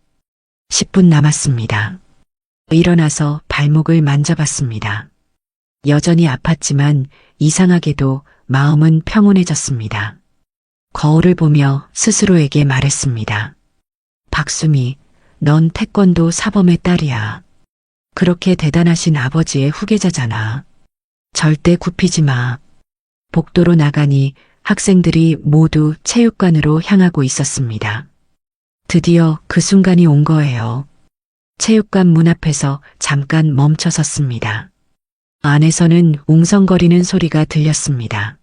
10분 남았습니다. 일어나서 발목을 만져봤습니다. 여전히 아팠지만 이상하게도 마음은 평온해졌습니다. 거울을 보며 스스로에게 말했습니다. 박수미, 넌 태권도 사범의 딸이야. 그렇게 대단하신 아버지의 후계자잖아. 절대 굽히지 마. 복도로 나가니 학생들이 모두 체육관으로 향하고 있었습니다. 드디어 그 순간이 온 거예요. 체육관 문 앞에서 잠깐 멈춰 섰습니다. 안에서는 웅성거리는 소리가 들렸습니다.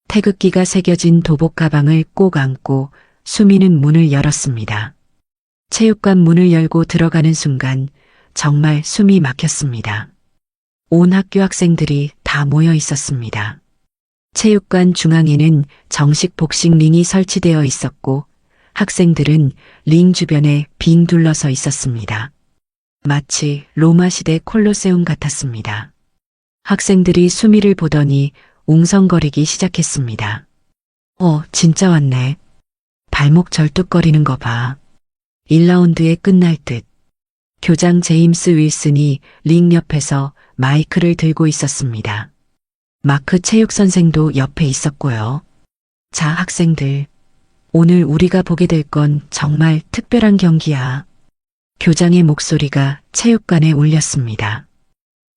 태극기가 새겨진 도복 가방을 꼭 안고 수미는 문을 열었습니다. 체육관 문을 열고 들어가는 순간 정말 숨이 막혔습니다. 온 학교 학생들이 다 모여 있었습니다. 체육관 중앙에는 정식 복싱 링이 설치되어 있었고 학생들은 링 주변에 빙 둘러서 있었습니다. 마치 로마 시대 콜로세움 같았습니다. 학생들이 수미를 보더니 웅성거리기 시작했습니다. 진짜 왔네. 발목 절뚝거리는 거 봐. 1라운드에 끝날 듯. 교장 제임스 윌슨이 링 옆에서 마이크를 들고 있었습니다. 마크 체육 선생도 옆에 있었고요. 자, 학생들. 오늘 우리가 보게 될 건 정말 특별한 경기야. 교장의 목소리가 체육관에 울렸습니다.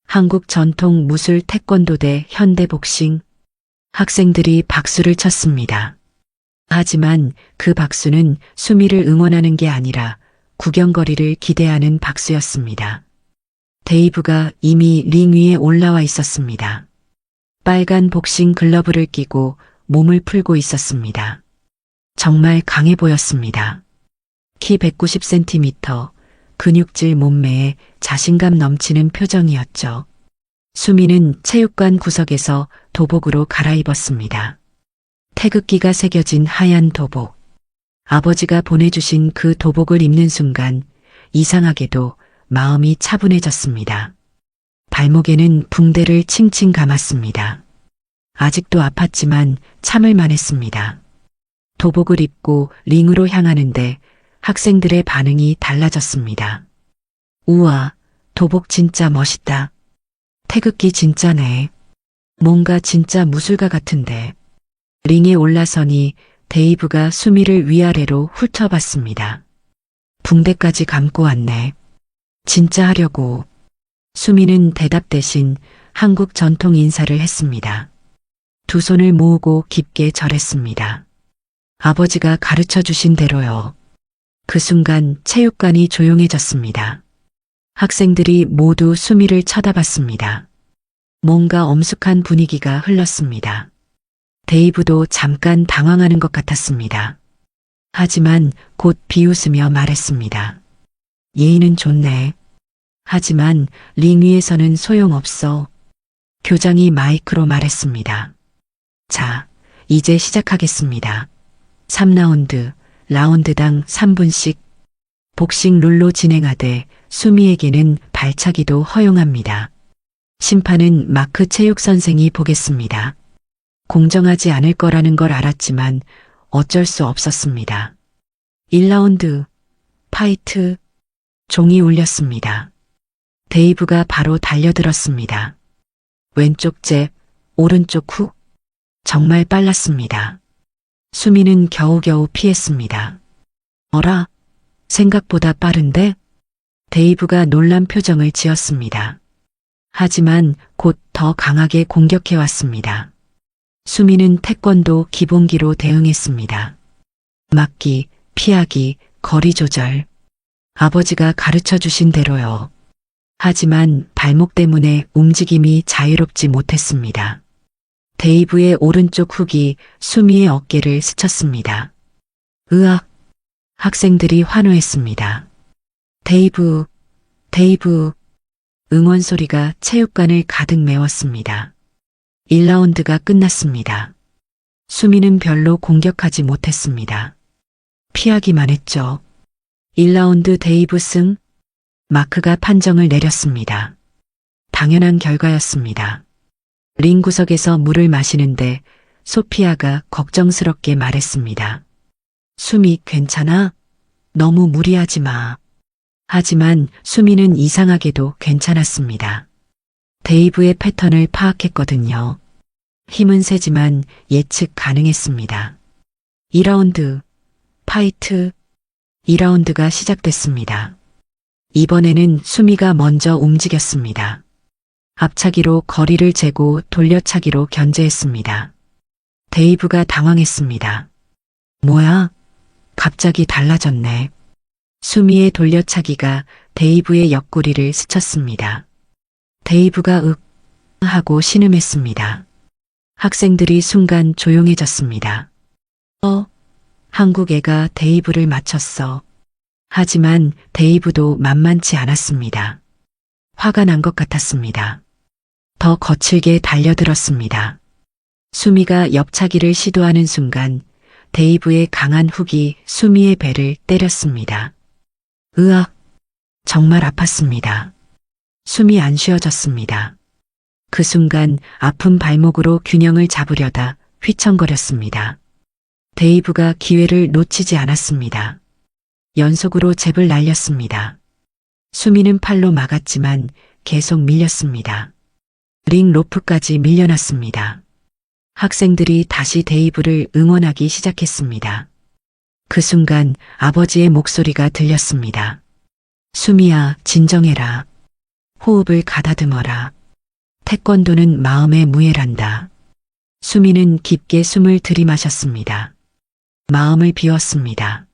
한국 전통 무술 태권도 대 현대 복싱. 학생들이 박수를 쳤습니다. 하지만 그 박수는 수미를 응원하는 게 아니라 구경거리를 기대하는 박수였습니다. 데이브가 이미 링 위에 올라와 있었습니다. 빨간 복싱 글러브를 끼고 몸을 풀고 있었습니다. 정말 강해 보였습니다. 키 190cm, 근육질 몸매에 자신감 넘치는 표정이었죠. 수미는 체육관 구석에서 도복으로 갈아입었습니다. 태극기가 새겨진 하얀 도복. 아버지가 보내주신 그 도복을 입는 순간 이상하게도 마음이 차분해졌습니다. 발목에는 붕대를 칭칭 감았습니다. 아직도 아팠지만 참을 만했습니다. 도복을 입고 링으로 향하는데 학생들의 반응이 달라졌습니다. 우와, 도복 진짜 멋있다. 태극기 진짜네. 뭔가 진짜 무술가 같은데. 링에 올라서니 데이브가 수미를 위아래로 훑어봤습니다. 붕대까지 감고 왔네. 진짜 하려고. 수미는 대답 대신 한국 전통 인사를 했습니다. 두 손을 모으고 깊게 절했습니다. 아버지가 가르쳐 주신 대로요. 그 순간 체육관이 조용해졌습니다. 학생들이 모두 수미를 쳐다봤습니다. 뭔가 엄숙한 분위기가 흘렀습니다. 데이브도 잠깐 당황하는 것 같았습니다. 하지만 곧 비웃으며 말했습니다. 예의는 좋네. 하지만 링 위에서는 소용없어. 교장이 마이크로 말했습니다. 자, 이제 시작하겠습니다. 3라운드, 라운드당 3분씩. 복싱 룰로 진행하되 수미에게는 발차기도 허용합니다. 심판은 마크 체육 선생이 보겠습니다. 공정하지 않을 거라는 걸 알았지만 어쩔 수 없었습니다. 1라운드 파이트. 종이 울렸습니다. 데이브가 바로 달려들었습니다. 왼쪽 잽, 오른쪽 훅. 정말 빨랐습니다. 수미는 겨우겨우 피했습니다. 어라? 생각보다 빠른데? 데이브가 놀란 표정을 지었습니다. 하지만 곧 더 강하게 공격해왔습니다. 수미는 태권도 기본기로 대응했습니다. 막기, 피하기, 거리 조절. 아버지가 가르쳐 주신 대로요. 하지만 발목 때문에 움직임이 자유롭지 못했습니다. 데이브의 오른쪽 훅이 수미의 어깨를 스쳤습니다. 으악! 학생들이 환호했습니다. 데이브, 데이브. 응원 소리가 체육관을 가득 메웠습니다. 1라운드가 끝났습니다. 수미는 별로 공격하지 못했습니다. 피하기만 했죠. 1라운드 데이브 승. 마크가 판정을 내렸습니다. 당연한 결과였습니다. 링 구석에서 물을 마시는데 소피아가 걱정스럽게 말했습니다. 수미 괜찮아? 너무 무리하지 마. 하지만 수미는 이상하게도 괜찮았습니다. 데이브의 패턴을 파악했거든요. 힘은 세지만 예측 가능했습니다. 2라운드 파이트. 2라운드가 시작됐습니다. 이번에는 수미가 먼저 움직였습니다. 앞차기로 거리를 재고 돌려차기로 견제했습니다. 데이브가 당황했습니다. 뭐야? 갑자기 달라졌네. 수미의 돌려차기가 데이브의 옆구리를 스쳤습니다. 데이브가 윽 하고 신음했습니다. 학생들이 순간 조용해졌습니다. 한국 애가 데이브를 맞췄어. 하지만 데이브도 만만치 않았습니다. 화가 난 것 같았습니다. 더 거칠게 달려들었습니다. 수미가 옆차기를 시도하는 순간 데이브의 강한 훅이 수미의 배를 때렸습니다. 으악! 정말 아팠습니다. 숨이 안 쉬어졌습니다. 그 순간 아픈 발목으로 균형을 잡으려다 휘청거렸습니다. 데이브가 기회를 놓치지 않았습니다. 연속으로 잽을 날렸습니다. 수미는 팔로 막았지만 계속 밀렸습니다. 링 로프까지 밀려났습니다. 학생들이 다시 데이브를 응원하기 시작했습니다. 그 순간 아버지의 목소리가 들렸습니다. 수미야, 진정해라. 호흡을 가다듬어라. 태권도는 마음의 무예란다. 수미는 깊게 숨을 들이마셨습니다. 마음을 비웠습니다.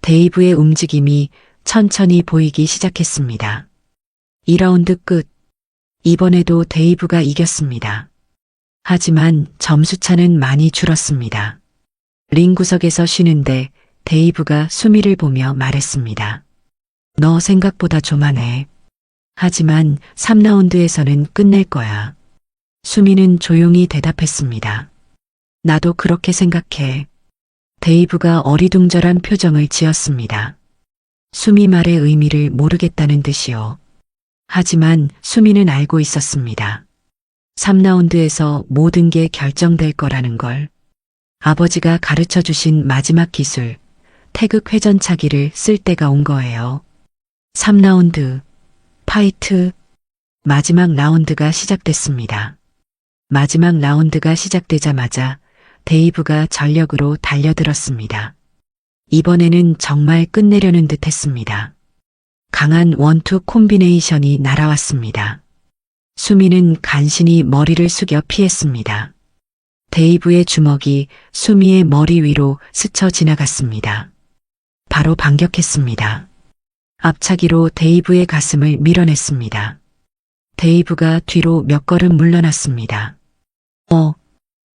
데이브의 움직임이 천천히 보이기 시작했습니다. 2라운드 끝. 이번에도 데이브가 이겼습니다. 하지만 점수차는 많이 줄었습니다. 링 구석에서 쉬는데 데이브가 수미를 보며 말했습니다. 너 생각보다 조만해. 하지만 3라운드에서는 끝낼 거야. 수미는 조용히 대답했습니다. 나도 그렇게 생각해. 데이브가 어리둥절한 표정을 지었습니다. 수미 말의 의미를 모르겠다는 듯이요. 하지만 수미는 알고 있었습니다. 3라운드에서 모든 게 결정될 거라는 걸. 아버지가 가르쳐 주신 마지막 기술, 태극 회전차기를 쓸 때가 온 거예요. 3라운드 파이트. 마지막 라운드가 시작됐습니다. 마지막 라운드가 시작되자마자 데이브가 전력으로 달려들었습니다. 이번에는 정말 끝내려는 듯 했습니다. 강한 원투 콤비네이션이 날아왔습니다. 수미는 간신히 머리를 숙여 피했습니다. 데이브의 주먹이 수미의 머리 위로 스쳐 지나갔습니다. 바로 반격했습니다. 앞차기로 데이브의 가슴을 밀어냈습니다. 데이브가 뒤로 몇 걸음 물러났습니다.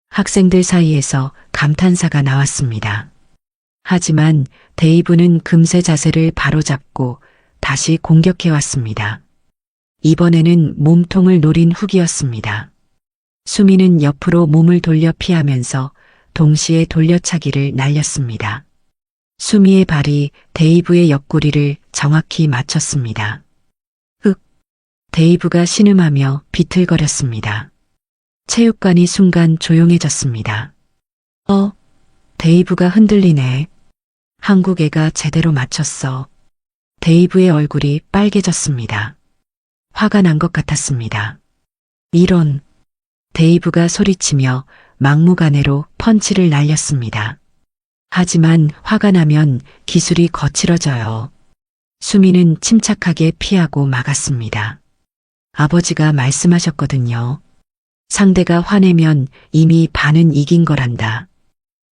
학생들 사이에서 감탄사가 나왔습니다. 하지만 데이브는 금세 자세를 바로잡고 다시 공격해왔습니다. 이번에는 몸통을 노린 훅이었습니다. 수미는 옆으로 몸을 돌려 피하면서 동시에 돌려차기를 날렸습니다. 수미의 발이 데이브의 옆구리를 정확히 맞췄습니다. 데이브가 신음하며 비틀거렸습니다. 체육관이 순간 조용해졌습니다. 데이브가 흔들리네. 한국 애가 제대로 맞췄어. 데이브의 얼굴이 빨개졌습니다. 화가 난 것 같았습니다. 이런. 데이브가 소리치며 막무가내로 펀치를 날렸습니다. 하지만 화가 나면 기술이 거칠어져요. 수미는 침착하게 피하고 막았습니다. 아버지가 말씀하셨거든요. 상대가 화내면 이미 반은 이긴 거란다.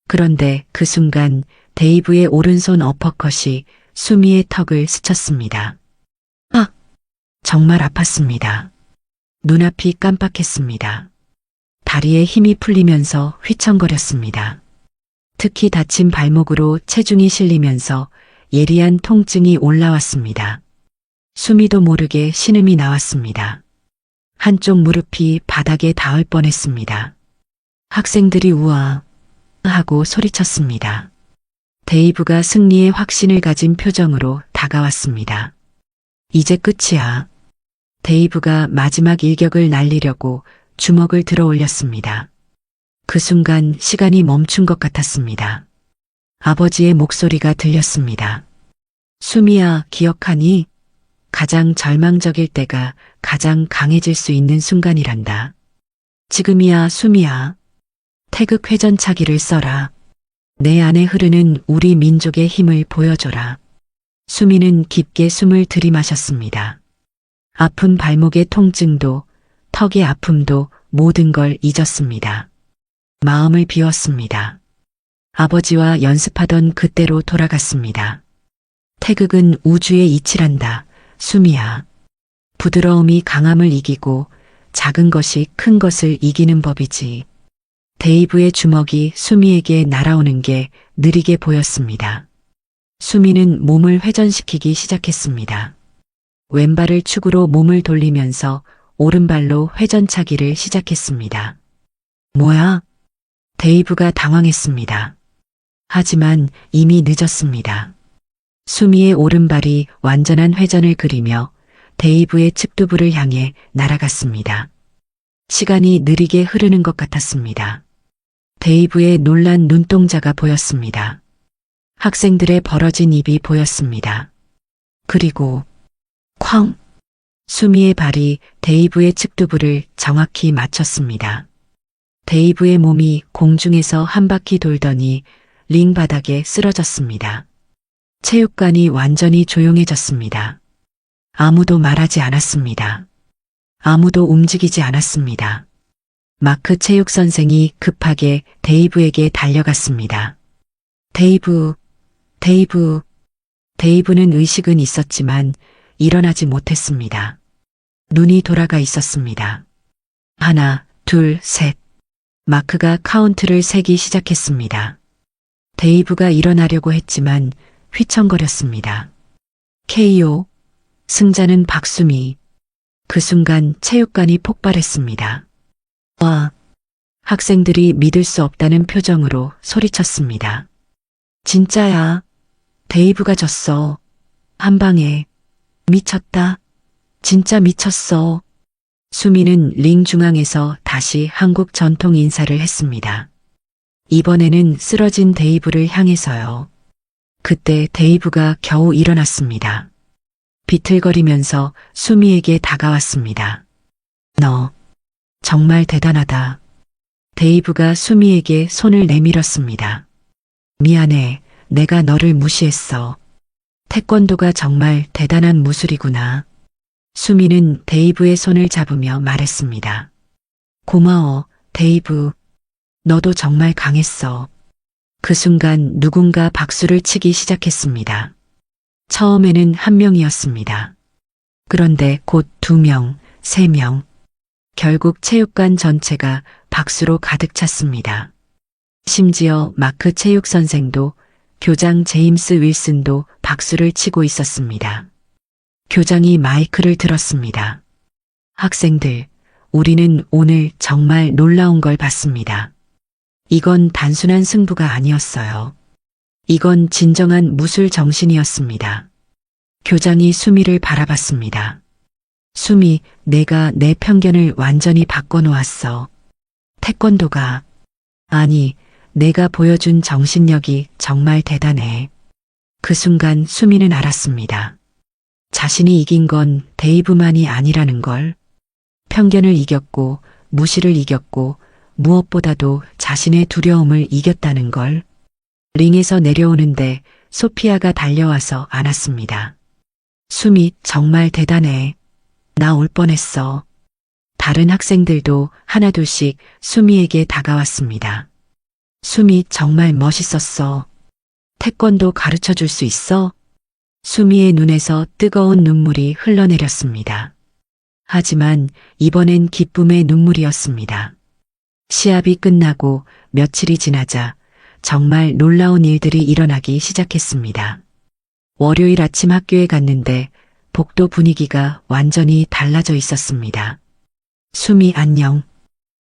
그런데 그 순간 데이브의 오른손 어퍼컷이 수미의 턱을 스쳤습니다. 정말 아팠습니다. 눈앞이 깜빡했습니다. 다리에 힘이 풀리면서 휘청거렸습니다. 특히 다친 발목으로 체중이 실리면서 예리한 통증이 올라왔습니다. 수미도 모르게 신음이 나왔습니다. 한쪽 무릎이 바닥에 닿을 뻔했습니다. 학생들이 우아 하고 소리쳤습니다. 데이브가 승리의 확신을 가진 표정으로 다가왔습니다. 이제 끝이야. 데이브가 마지막 일격을 날리려고 주먹을 들어 올렸습니다. 그 순간 시간이 멈춘 것 같았습니다. 아버지의 목소리가 들렸습니다. 수미야, 기억하니? 가장 절망적일 때가 가장 강해질 수 있는 순간이란다. 지금이야, 수미야. 태극 회전차기를 써라. 내 안에 흐르는 우리 민족의 힘을 보여줘라. 수미는 깊게 숨을 들이마셨습니다. 아픈 발목의 통증도, 턱의 아픔도 모든 걸 잊었습니다. 마음을 비웠습니다. 아버지와 연습하던 그때로 돌아갔습니다. 태극은 우주의 이치란다. 수미야. 부드러움이 강함을 이기고 작은 것이 큰 것을 이기는 법이지. 데이브의 주먹이 수미에게 날아오는 게 느리게 보였습니다. 수미는 몸을 회전시키기 시작했습니다. 왼발을 축으로 몸을 돌리면서 오른발로 회전차기를 시작했습니다. 뭐야? 데이브가 당황했습니다. 하지만 이미 늦었습니다. 수미의 오른발이 완전한 회전을 그리며 데이브의 측두부를 향해 날아갔습니다. 시간이 느리게 흐르는 것 같았습니다. 데이브의 놀란 눈동자가 보였습니다. 학생들의 벌어진 입이 보였습니다. 그리고 쾅! 수미의 발이 데이브의 측두부를 정확히 맞췄습니다. 데이브의 몸이 공중에서 한 바퀴 돌더니 링 바닥에 쓰러졌습니다. 체육관이 완전히 조용해졌습니다. 아무도 말하지 않았습니다. 아무도 움직이지 않았습니다. 마크 체육 선생이 급하게 데이브에게 달려갔습니다. 데이브는 의식은 있었지만 일어나지 못했습니다. 눈이 돌아가 있었습니다. 하나, 둘, 셋. 마크가 카운트를 세기 시작했습니다. 데이브가 일어나려고 했지만 휘청거렸습니다. KO. 승자는 박수미. 그 순간 체육관이 폭발했습니다. 와. 학생들이 믿을 수 없다는 표정으로 소리쳤습니다. 진짜야. 데이브가 졌어. 한 방에. 미쳤다. 진짜 미쳤어. 수미는 링 중앙에서 다시 한국 전통 인사를 했습니다. 이번에는 쓰러진 데이브를 향해서요. 그때 데이브가 겨우 일어났습니다. 비틀거리면서 수미에게 다가왔습니다. 너 정말 대단하다. 데이브가 수미에게 손을 내밀었습니다. 미안해. 내가 너를 무시했어. 태권도가 정말 대단한 무술이구나. 수미는 데이브의 손을 잡으며 말했습니다. 고마워, 데이브. 너도 정말 강했어. 그 순간 누군가 박수를 치기 시작했습니다. 처음에는 한 명이었습니다. 그런데 곧 2명, 3명. 결국 체육관 전체가 박수로 가득 찼습니다. 심지어 마크 체육 선생도 교장 제임스 윌슨도 박수를 치고 있었습니다. 교장이 마이크를 들었습니다. 학생들, 우리는 오늘 정말 놀라운 걸 봤습니다. 이건 단순한 승부가 아니었어요. 이건 진정한 무술 정신이었습니다. 교장이 수미를 바라봤습니다. 수미, 내가 내 편견을 완전히 바꿔놓았어. 태권도가, 아니, 내가 보여준 정신력이 정말 대단해. 그 순간 수미는 알았습니다. 자신이 이긴 건 데이브만이 아니라는 걸. 편견을 이겼고, 무시를 이겼고, 무엇보다도 자신의 두려움을 이겼다는 걸. 링에서 내려오는데 소피아가 달려와서 안았습니다. 수미, 정말 대단해. 나 올 뻔했어. 다른 학생들도 하나둘씩 수미에게 다가왔습니다. 수미, 정말 멋있었어. 태권도 가르쳐 줄 수 있어? 수미의 눈에서 뜨거운 눈물이 흘러내렸습니다. 하지만 이번엔 기쁨의 눈물이었습니다. 시합이 끝나고 며칠이 지나자 정말 놀라운 일들이 일어나기 시작했습니다. 월요일 아침 학교에 갔는데 복도 분위기가 완전히 달라져 있었습니다. 수미, 안녕.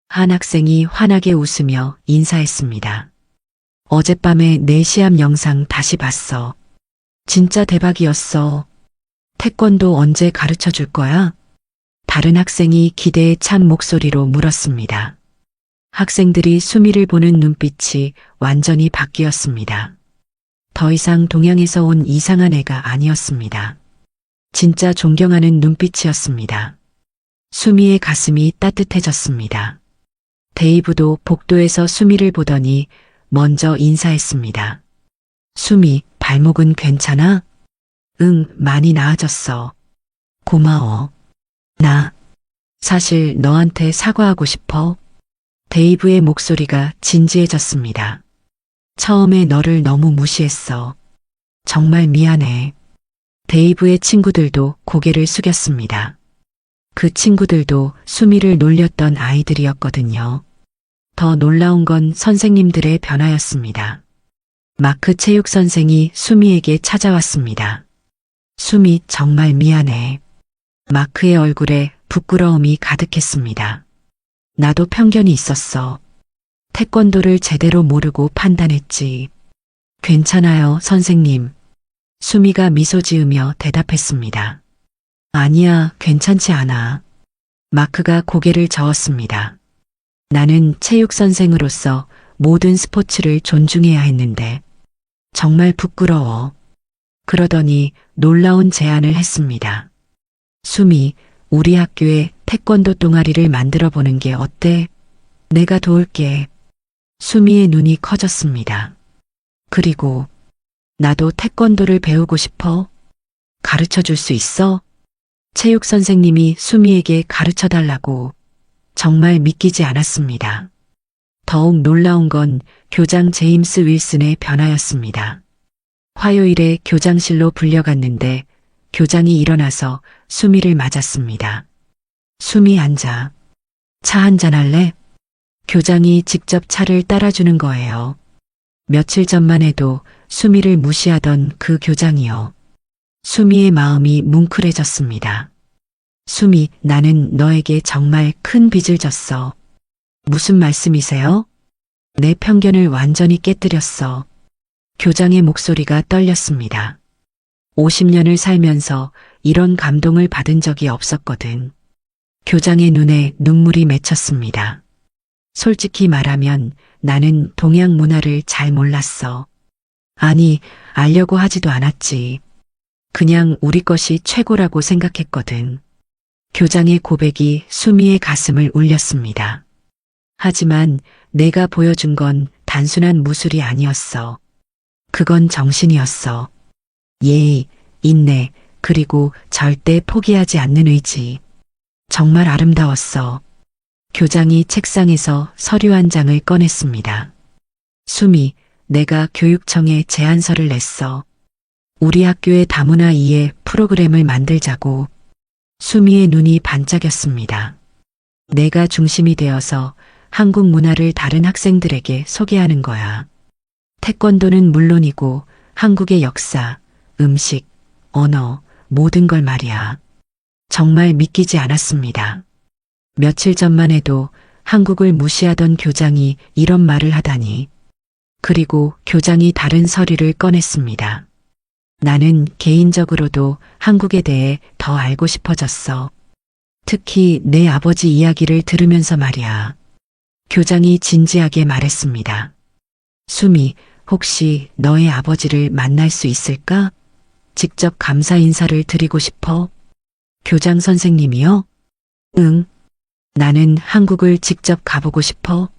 한 학생이 환하게 웃으며 인사했습니다. 어젯밤에 내 시합 영상 다시 봤어. 진짜 대박이었어. 태권도 언제 가르쳐 줄 거야? 다른 학생이 기대에 찬 목소리로 물었습니다. 학생들이 수미를 보는 눈빛이 완전히 바뀌었습니다. 더 이상 동양에서 온 이상한 애가 아니었습니다. 진짜 존경하는 눈빛이었습니다. 수미의 가슴이 따뜻해졌습니다. 데이브도 복도에서 수미를 보더니 먼저 인사했습니다. 수미, 발목은 괜찮아? 응, 많이 나아졌어. 고마워. 나 사실 너한테 사과하고 싶어. 데이브의 목소리가 진지해졌습니다. 처음에 너를 너무 무시했어. 정말 미안해. 데이브의 친구들도 고개를 숙였습니다. 그 친구들도 수미를 놀렸던 아이들이었거든요. 더 놀라운 건 선생님들의 변화였습니다. 마크 체육 선생이 수미에게 찾아왔습니다. 수미, 정말 미안해. 마크의 얼굴에 부끄러움이 가득했습니다. 나도 편견이 있었어. 태권도를 제대로 모르고 판단했지. 괜찮아요, 선생님. 수미가 미소 지으며 대답했습니다. 아니야, 괜찮지 않아. 마크가 고개를 저었습니다. 나는 체육 선생으로서 모든 스포츠를 존중해야 했는데 정말 부끄러워. 그러더니 놀라운 제안을 했습니다. 수미, 우리 학교에 태권도 동아리를 만들어 보는 게 어때? 내가 도울게. 수미의 눈이 커졌습니다. 그리고 나도 태권도를 배우고 싶어. 가르쳐 줄 수 있어? 체육 선생님이 수미에게 가르쳐 달라고. 정말 믿기지 않았습니다. 더욱 놀라운 건 교장 제임스 윌슨의 변화였습니다. 화요일에 교장실로 불려갔는데 교장이 일어나서 수미를 맞았습니다. 수미, 앉아. 차 한잔 할래? 교장이 직접 차를 따라주는 거예요. 며칠 전만 해도 수미를 무시하던 그 교장이요. 수미의 마음이 뭉클해졌습니다. 수미, 나는 너에게 정말 큰 빚을 졌어. 무슨 말씀이세요? 내 편견을 완전히 깨뜨렸어. 교장의 목소리가 떨렸습니다. 50년을 살면서 이런 감동을 받은 적이 없었거든. 교장의 눈에 눈물이 맺혔습니다. 솔직히 말하면 나는 동양 문화를 잘 몰랐어. 아니, 알려고 하지도 않았지. 그냥 우리 것이 최고라고 생각했거든. 교장의 고백이 수미의 가슴을 울렸습니다. 하지만 내가 보여준 건 단순한 무술이 아니었어. 그건 정신이었어. 예의, 인내, 그리고 절대 포기하지 않는 의지. 정말 아름다웠어. 교장이 책상에서 서류 한 장을 꺼냈습니다. 수미, 내가 교육청에 제안서를 냈어. 우리 학교의 다문화 이해 프로그램을 만들자고. 수미의 눈이 반짝였습니다. 내가 중심이 되어서 한국 문화를 다른 학생들에게 소개하는 거야. 태권도는 물론이고 한국의 역사, 음식, 언어, 모든 걸 말이야. 정말 믿기지 않았습니다. 며칠 전만 해도 한국을 무시하던 교장이 이런 말을 하다니. 그리고 교장이 다른 서류를 꺼냈습니다. 나는 개인적으로도 한국에 대해 더 알고 싶어졌어. 특히 내 아버지 이야기를 들으면서 말이야. 교장이 진지하게 말했습니다. 수미, 혹시 너의 아버지를 만날 수 있을까? 직접 감사 인사를 드리고 싶어? 교장 선생님이요? 응. 나는 한국을 직접 가보고 싶어.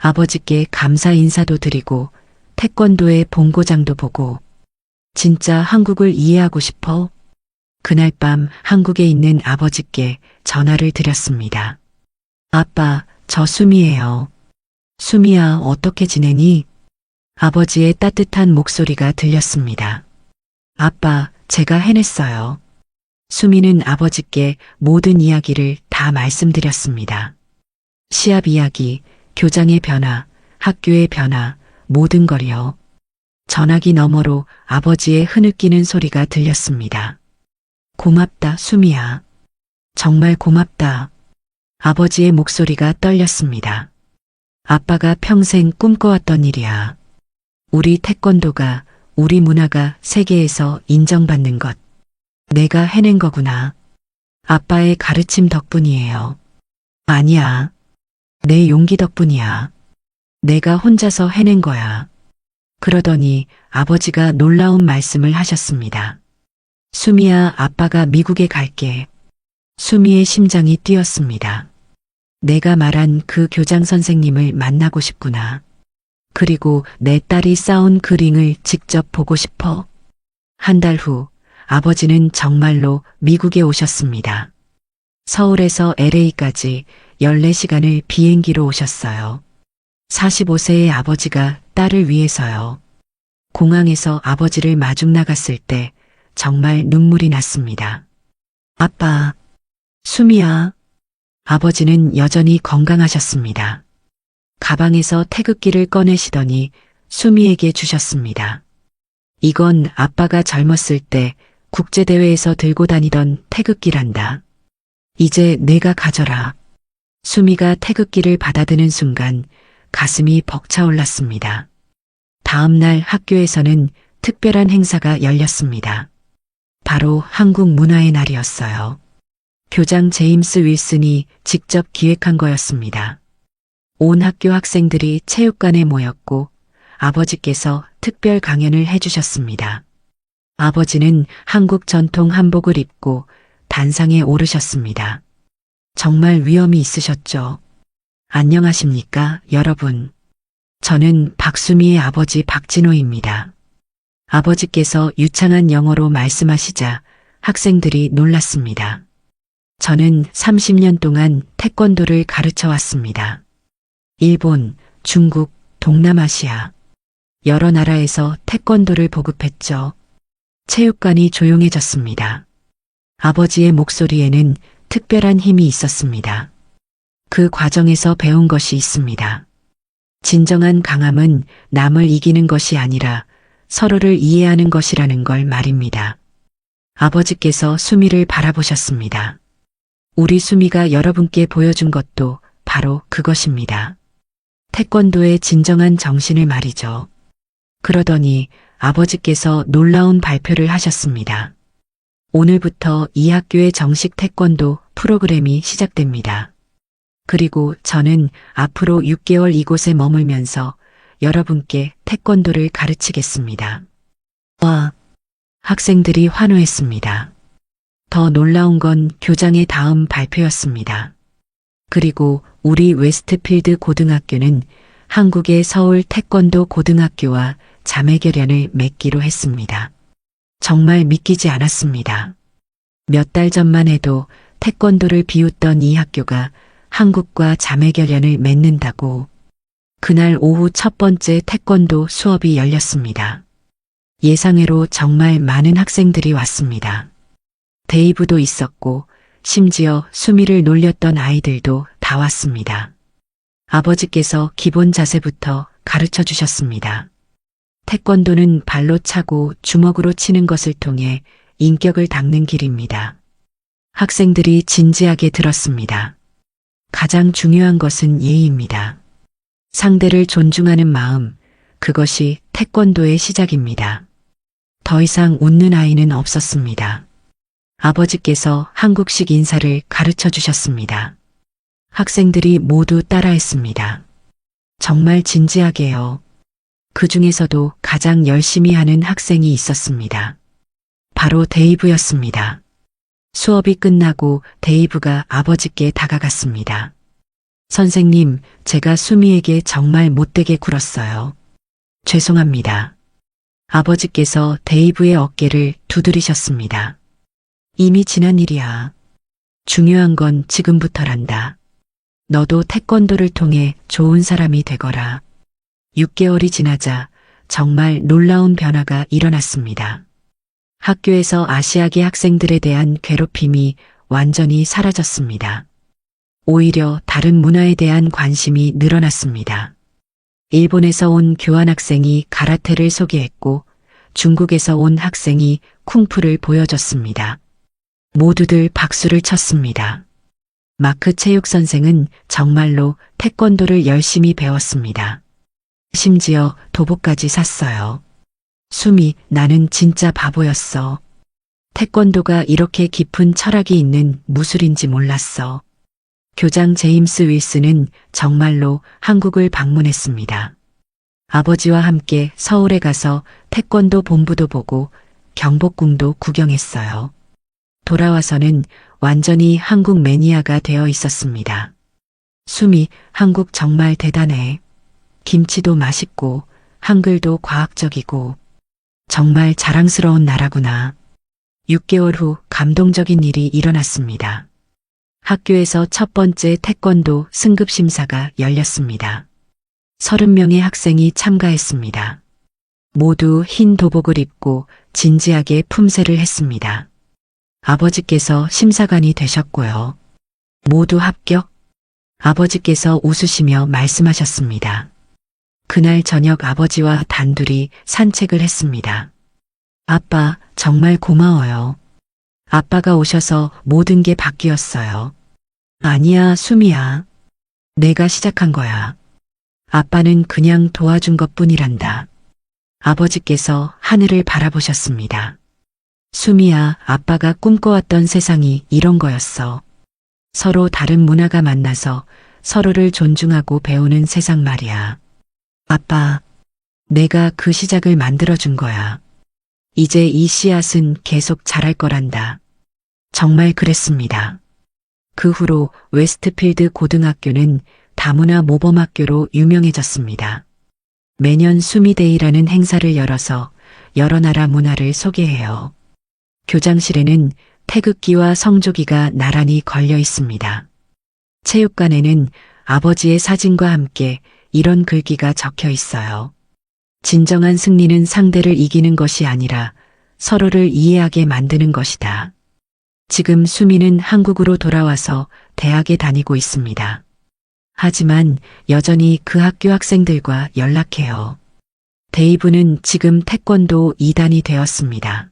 아버지께 감사 인사도 드리고 태권도의 본고장도 보고 진짜 한국을 이해하고 싶어. 그날 밤 한국에 있는 아버지께 전화를 드렸습니다. 아빠, 저 수미예요. 수미야, 어떻게 지내니? 아버지의 따뜻한 목소리가 들렸습니다. 아빠, 제가 해냈어요. 수미는 아버지께 모든 이야기를 다 말씀드렸습니다. 시합 이야기, 교장의 변화, 학교의 변화, 모든 걸요. 전화기 너머로 아버지의 흐느끼는 소리가 들렸습니다. 고맙다, 수미야. 정말 고맙다. 아버지의 목소리가 떨렸습니다. 아빠가 평생 꿈꿔왔던 일이야. 우리 태권도가, 우리 문화가 세계에서 인정받는 것. 내가 해낸 거구나. 아빠의 가르침 덕분이에요. 아니야. 내 용기 덕분이야. 내가 혼자서 해낸 거야. 그러더니 아버지가 놀라운 말씀을 하셨습니다. 수미야, 아빠가 미국에 갈게. 수미의 심장이 뛰었습니다. 내가 말한 그 교장 선생님을 만나고 싶구나. 그리고 내 딸이 쌓은 그 링을 직접 보고 싶어. 한 달 후 아버지는 정말로 미국에 오셨습니다. 서울에서 LA까지 14시간을 비행기로 오셨어요. 45세의 아버지가 딸을 위해서요. 공항에서 아버지를 마중 나갔을 때 정말 눈물이 났습니다. 아빠, 수미야. 아버지는 여전히 건강하셨습니다. 가방에서 태극기를 꺼내시더니 수미에게 주셨습니다. 이건 아빠가 젊었을 때 국제대회에서 들고 다니던 태극기란다. 이제 내가 가져라. 수미가 태극기를 받아드는 순간 가슴이 벅차올랐습니다. 다음 날 학교에서는 특별한 행사가 열렸습니다. 바로 한국 문화의 날이었어요. 교장 제임스 윌슨이 직접 기획한 거였습니다. 온 학교 학생들이 체육관에 모였고 아버지께서 특별 강연을 해주셨습니다. 아버지는 한국 전통 한복을 입고 단상에 오르셨습니다. 정말 위엄이 있으셨죠. 안녕하십니까, 여러분. 저는 박수미의 아버지 박진호입니다. 아버지께서 유창한 영어로 말씀하시자 학생들이 놀랐습니다. 저는 30년 동안 태권도를 가르쳐 왔습니다. 일본, 중국, 동남아시아. 여러 나라에서 태권도를 보급했죠. 체육관이 조용해졌습니다. 아버지의 목소리에는 특별한 힘이 있었습니다. 그 과정에서 배운 것이 있습니다. 진정한 강함은 남을 이기는 것이 아니라 서로를 이해하는 것이라는 걸 말입니다. 아버지께서 수미를 바라보셨습니다. 우리 수미가 여러분께 보여준 것도 바로 그것입니다. 태권도의 진정한 정신을 말이죠. 그러더니 아버지께서 놀라운 발표를 하셨습니다. 오늘부터 이 학교의 정식 태권도 프로그램이 시작됩니다. 그리고 저는 앞으로 6개월 이곳에 머물면서 여러분께 태권도를 가르치겠습니다. 와! 학생들이 환호했습니다. 더 놀라운 건 교장의 다음 발표였습니다. 그리고 우리 웨스트필드 고등학교는 한국의 서울 태권도 고등학교와 자매결연을 맺기로 했습니다. 정말 믿기지 않았습니다. 몇 달 전만 해도 태권도를 비웃던 이 학교가 한국과 자매결연을 맺는다고. 그날 오후 첫 번째 태권도 수업이 열렸습니다. 예상외로 정말 많은 학생들이 왔습니다. 데이브도 있었고 심지어 수미를 놀렸던 아이들도 다 왔습니다. 아버지께서 기본 자세부터 가르쳐 주셨습니다. 태권도는 발로 차고 주먹으로 치는 것을 통해 인격을 닦는 길입니다. 학생들이 진지하게 들었습니다. 가장 중요한 것은 예의입니다. 상대를 존중하는 마음, 그것이 태권도의 시작입니다. 더 이상 웃는 아이는 없었습니다. 아버지께서 한국식 인사를 가르쳐 주셨습니다. 학생들이 모두 따라했습니다. 정말 진지하게요. 그 중에서도 가장 열심히 하는 학생이 있었습니다. 바로 데이브였습니다. 수업이 끝나고 데이브가 아버지께 다가갔습니다. 선생님, 제가 수미에게 정말 못되게 굴었어요. 죄송합니다. 아버지께서 데이브의 어깨를 두드리셨습니다. 이미 지난 일이야. 중요한 건 지금부터란다. 너도 태권도를 통해 좋은 사람이 되거라. 6개월이 지나자 정말 놀라운 변화가 일어났습니다. 학교에서 아시아계 학생들에 대한 괴롭힘이 완전히 사라졌습니다. 오히려 다른 문화에 대한 관심이 늘어났습니다. 일본에서 온 교환학생이 가라테를 소개했고 중국에서 온 학생이 쿵푸를 보여줬습니다. 모두들 박수를 쳤습니다. 마크 체육 선생은 정말로 태권도를 열심히 배웠습니다. 심지어 도복까지 샀어요. 수미, 나는 진짜 바보였어. 태권도가 이렇게 깊은 철학이 있는 무술인지 몰랐어. 교장 제임스 윌슨은 정말로 한국을 방문했습니다. 아버지와 함께 서울에 가서 태권도 본부도 보고 경복궁도 구경했어요. 돌아와서는 완전히 한국 매니아가 되어 있었습니다. 수미, 한국 정말 대단해. 김치도 맛있고 한글도 과학적이고 정말 자랑스러운 나라구나. 6개월 후 감동적인 일이 일어났습니다. 학교에서 첫 번째 태권도 승급 심사가 열렸습니다. 30명의 학생이 참가했습니다. 모두 흰 도복을 입고 진지하게 품새를 했습니다. 아버지께서 심사관이 되셨고요. 모두 합격? 아버지께서 웃으시며 말씀하셨습니다. 그날 저녁 아버지와 단둘이 산책을 했습니다. 아빠, 정말 고마워요. 아빠가 오셔서 모든 게 바뀌었어요. 아니야, 수미야. 내가 시작한 거야. 아빠는 그냥 도와준 것뿐이란다. 아버지께서 하늘을 바라보셨습니다. 수미야, 아빠가 꿈꿔왔던 세상이 이런 거였어. 서로 다른 문화가 만나서 서로를 존중하고 배우는 세상 말이야. 아빠, 내가 그 시작을 만들어준 거야. 이제 이 씨앗은 계속 자랄 거란다. 정말 그랬습니다. 그 후로 웨스트필드 고등학교는 다문화 모범학교로 유명해졌습니다. 매년 수미데이라는 행사를 열어서 여러 나라 문화를 소개해요. 교장실에는 태극기와 성조기가 나란히 걸려 있습니다. 체육관에는 아버지의 사진과 함께 이런 글귀가 적혀 있어요. 진정한 승리는 상대를 이기는 것이 아니라 서로를 이해하게 만드는 것이다. 지금 수미는 한국으로 돌아와서 대학에 다니고 있습니다. 하지만 여전히 그 학교 학생들과 연락해요. 데이브는 지금 태권도 2단이 되었습니다.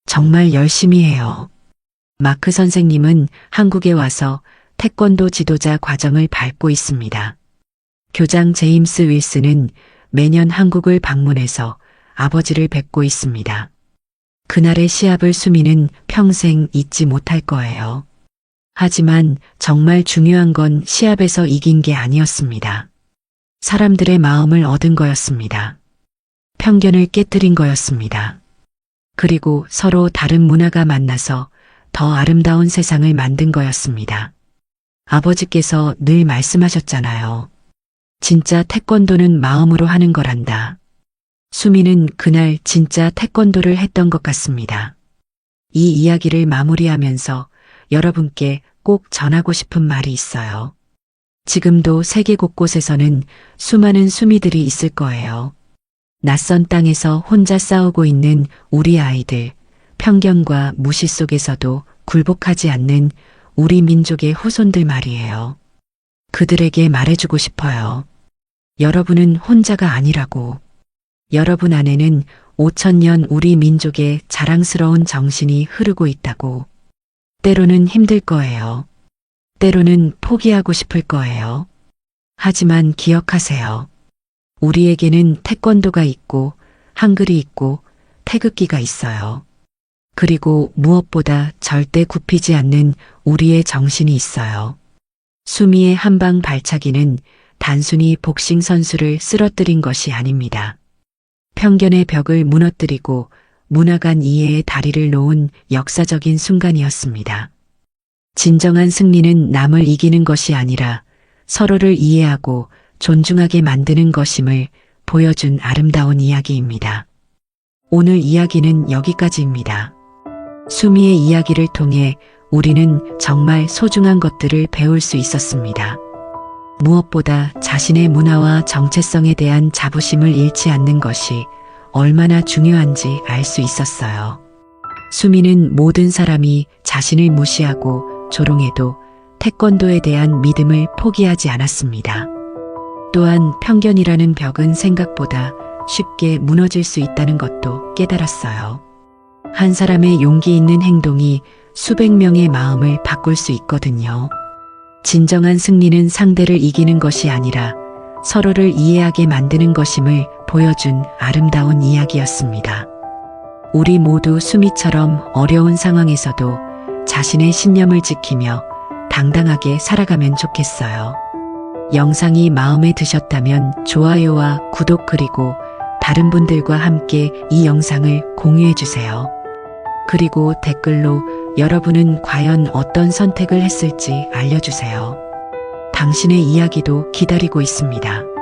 정말 열심히 해요. 마크 선생님은 한국에 와서 태권도 지도자 과정을 밟고 있습니다. 교장 제임스 윌슨은 매년 한국을 방문해서 아버지를 뵙고 있습니다. 그날의 시합을 수미는 평생 잊지 못할 거예요. 하지만 정말 중요한 건 시합에서 이긴 게 아니었습니다. 사람들의 마음을 얻은 거였습니다. 편견을 깨뜨린 거였습니다. 그리고 서로 다른 문화가 만나서 더 아름다운 세상을 만든 거였습니다. 아버지께서 늘 말씀하셨잖아요. 진짜 태권도는 마음으로 하는 거란다. 수미는 그날 진짜 태권도를 했던 것 같습니다. 이 이야기를 마무리하면서 여러분께 꼭 전하고 싶은 말이 있어요. 지금도 세계 곳곳에서는 수많은 수미들이 있을 거예요. 낯선 땅에서 혼자 싸우고 있는 우리 아이들, 편견과 무시 속에서도 굴복하지 않는 우리 민족의 후손들 말이에요. 그들에게 말해주고 싶어요. 여러분은 혼자가 아니라고. 여러분 안에는 5,000년 우리 민족의 자랑스러운 정신이 흐르고 있다고. 때로는 힘들 거예요. 때로는 포기하고 싶을 거예요. 하지만 기억하세요. 우리에게는 태권도가 있고 한글이 있고 태극기가 있어요. 그리고 무엇보다 절대 굽히지 않는 우리의 정신이 있어요. 수미의 한방 발차기는 단순히 복싱 선수를 쓰러뜨린 것이 아닙니다. 편견의 벽을 무너뜨리고 문화 간 이해의 다리를 놓은 역사적인 순간이었습니다. 진정한 승리는 남을 이기는 것이 아니라 서로를 이해하고 존중하게 만드는 것임을 보여준 아름다운 이야기입니다. 오늘 이야기는 여기까지입니다. 수미의 이야기를 통해 우리는 정말 소중한 것들을 배울 수 있었습니다. 무엇보다 자신의 문화와 정체성에 대한 자부심을 잃지 않는 것이 얼마나 중요한지 알 수 있었어요. 수미는 모든 사람이 자신을 무시하고 조롱해도 태권도에 대한 믿음을 포기하지 않았습니다. 또한 편견이라는 벽은 생각보다 쉽게 무너질 수 있다는 것도 깨달았어요. 한 사람의 용기 있는 행동이 수백 명의 마음을 바꿀 수 있거든요. 진정한 승리는 상대를 이기는 것이 아니라 서로를 이해하게 만드는 것임을 보여준 아름다운 이야기였습니다. 우리 모두 수미처럼 어려운 상황에서도 자신의 신념을 지키며 당당하게 살아가면 좋겠어요. 영상이 마음에 드셨다면 좋아요와 구독 그리고 다른 분들과 함께 이 영상을 공유해 주세요. 그리고 댓글로 여러분은 과연 어떤 선택을 했을지 알려주세요. 당신의 이야기도 기다리고 있습니다.